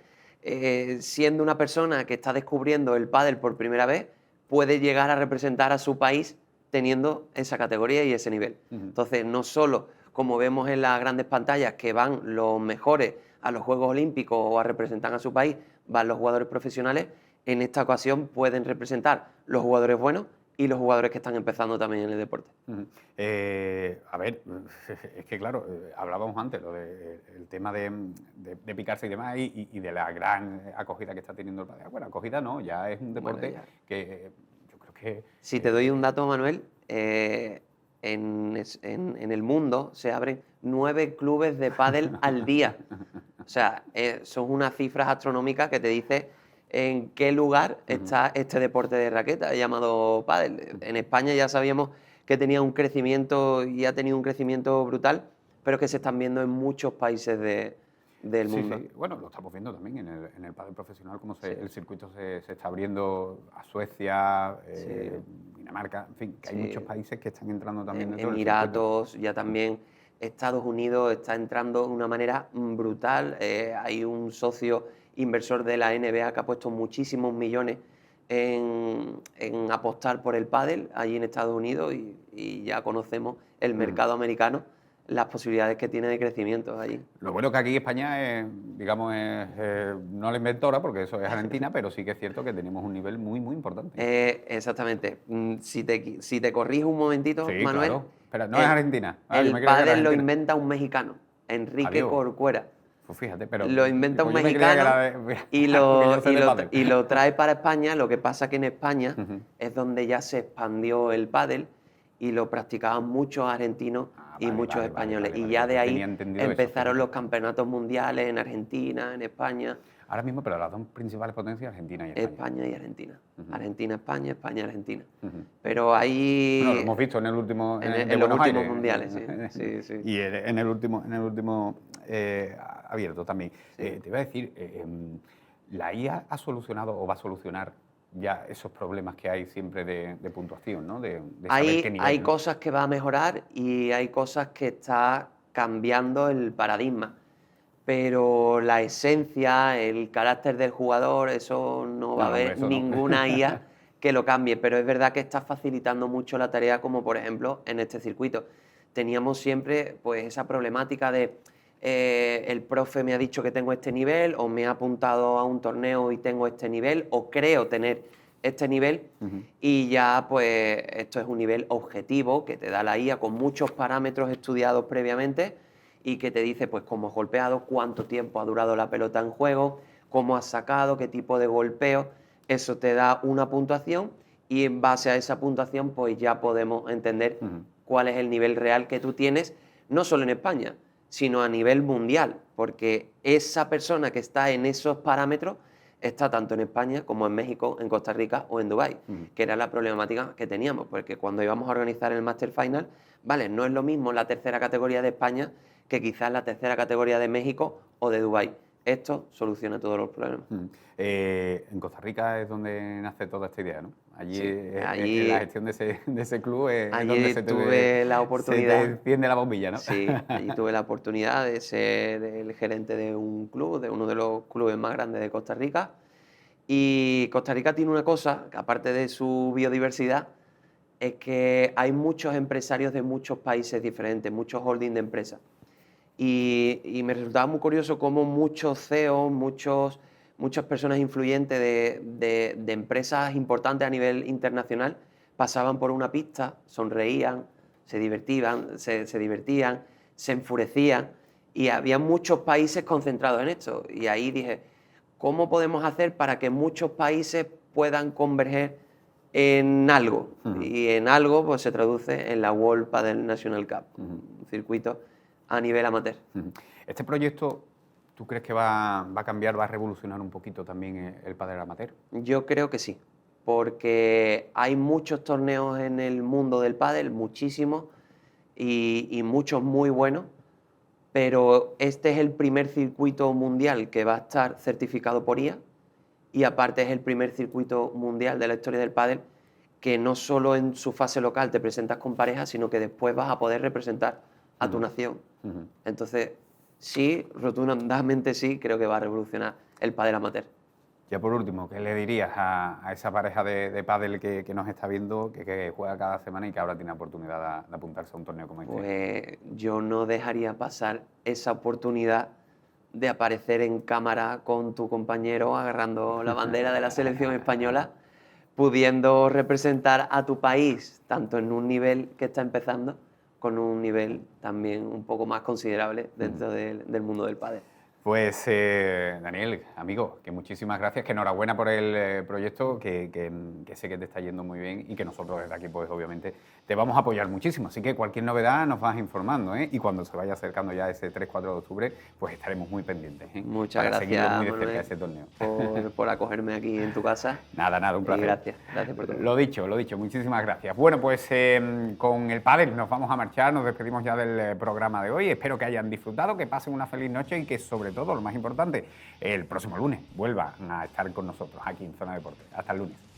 siendo una persona que está descubriendo el pádel por primera vez, puede llegar a representar a su país teniendo esa categoría y ese nivel. Entonces, no solo, como vemos en las grandes pantallas, que van los mejores a los Juegos Olímpicos o a representar a su país, van los jugadores profesionales, en esta ocasión pueden representar los jugadores buenos y los jugadores que están empezando también en el deporte. A ver, es que claro, hablábamos antes el tema de picarse y demás y de la gran acogida que está teniendo el pádel. Bueno, acogida no, ya es un deporte que yo creo que... Si te doy un dato, Manuel, en el mundo se abren 9 clubes de pádel al día. O sea, son unas cifras astronómicas que te dice en qué lugar está este deporte de raqueta llamado pádel. En España ya sabíamos que tenía un crecimiento y ha tenido un crecimiento brutal, pero que se están viendo en muchos países del mundo. Sí. Bueno, lo estamos viendo también en el pádel profesional, como el circuito se está abriendo a Suecia, Dinamarca, en fin, que hay muchos países que están entrando también dentro del Emiratos, ya también Estados Unidos está entrando de una manera brutal. Hay un socio inversor de la NBA que ha puesto muchísimos millones en apostar por el pádel allí en Estados Unidos y ya conocemos el mercado americano, las posibilidades que tiene de crecimiento allí. Lo bueno que aquí España es, digamos, no la inventora, porque eso es Argentina, pero sí que es cierto que tenemos un nivel muy, muy importante. Exactamente. Si te corrijo un momentito, Sí, Manuel. claro. Pero no es Argentina. El pádel lo inventa un mexicano, Enrique Corcuera. Pues fíjate, pero... Lo inventa un yo me creía que mexicano era y lo trae para España. Lo que pasa que en España es donde ya se expandió el pádel y lo practicaban muchos argentinos y muchos españoles. Y ya de ahí empezaron los campeonatos mundiales en Argentina, en España. Ahora mismo, pero las dos principales potencias, Argentina y España. España y Argentina. Argentina, España, España, Argentina. Pero ahí... Bueno, lo hemos visto en el último... En los últimos mundiales, sí. Y en el último abierto también. Te iba a decir, ¿la IA ha solucionado o va a solucionar ya esos problemas que hay siempre de puntuación, ¿no? De saber qué nivel, hay ¿no? cosas que va a mejorar y hay cosas que está cambiando el paradigma. Pero la esencia, el carácter del jugador, eso no va a haber ninguna IA que lo cambie. Pero es verdad que está facilitando mucho la tarea, como por ejemplo en este circuito. Teníamos siempre pues esa problemática de el profe me ha dicho que tengo este nivel, o me ha apuntado a un torneo y tengo este nivel, o creo tener este nivel, y ya pues esto es un nivel objetivo que te da la IA con muchos parámetros estudiados previamente y que te dice pues cómo has golpeado, cuánto tiempo ha durado la pelota en juego, cómo has sacado, qué tipo de golpeo. Eso te da una puntuación y en base a esa puntuación pues ya podemos entender cuál es el nivel real que tú tienes, no solo en España, sino a nivel mundial, porque esa persona que está en esos parámetros está tanto en España como en México, en Costa Rica o en Dubái, que era la problemática que teníamos, porque cuando íbamos a organizar el Master Final, vale, no es lo mismo la tercera categoría de España que quizás la tercera categoría de México o de Dubái. esto soluciona todos los problemas. En Costa Rica es donde nace toda esta idea, ¿no? Allí, Sí, en la gestión de ese club es allí donde tuve la oportunidad. se te enciende la bombilla, ¿no? Sí, allí tuve la oportunidad de ser el gerente de un club, de uno de los clubes más grandes de Costa Rica. Y Costa Rica tiene una cosa, que aparte de su biodiversidad, es que hay muchos empresarios de muchos países diferentes, muchos holdings de empresas. Y me resultaba muy curioso cómo muchos CEOs, muchas personas influyentes de empresas importantes a nivel internacional pasaban por una pista, sonreían, se divertían, se enfurecían, y había muchos países concentrados en esto. Y ahí dije, ¿cómo podemos hacer para que muchos países puedan converger en algo? Y en algo pues, se traduce en la World Padel National Cup, un circuito a nivel amateur. Este proyecto, ¿tú crees que va a cambiar, va a revolucionar un poquito también el pádel amateur? Yo creo que sí, porque hay muchos torneos en el mundo del pádel, muchísimos, y muchos muy buenos, pero este es el primer circuito mundial que va a estar certificado por IA, y aparte es el primer circuito mundial de la historia del pádel que no solo en su fase local te presentas con pareja, sino que después vas a poder representar a tu nación. Entonces, sí, rotundamente sí, creo que va a revolucionar el pádel amateur. Ya por último, ¿qué le dirías a esa pareja de pádel que nos está viendo, que juega cada semana y que ahora tiene oportunidad de apuntarse a un torneo como este? Pues yo no dejaría pasar esa oportunidad de aparecer en cámara con tu compañero agarrando la bandera de la selección española, pudiendo representar a tu país, tanto en un nivel que está empezando, con un nivel también un poco más considerable dentro del mundo del pádel. Pues Daniel, amigo, que muchísimas gracias, que enhorabuena por el proyecto, que sé que te está yendo muy bien y que nosotros desde aquí, pues obviamente, te vamos a apoyar muchísimo. Así que cualquier novedad nos vas informando, ¿eh? Y cuando se vaya acercando ya ese 3-4 de octubre, pues estaremos muy pendientes, ¿eh? Muchas para gracias, seguir muy de cerca Manuel, ese torneo. por acogerme aquí en tu casa. Nada, un placer. Y gracias por todo. Lo dicho, muchísimas gracias. Bueno, pues con el pádel nos vamos a marchar, nos despedimos ya del programa de hoy. Espero que hayan disfrutado, que pasen una feliz noche y que sobre todo, lo más importante, el próximo lunes vuelvan a estar con nosotros aquí en Zona Deporte. Hasta el lunes.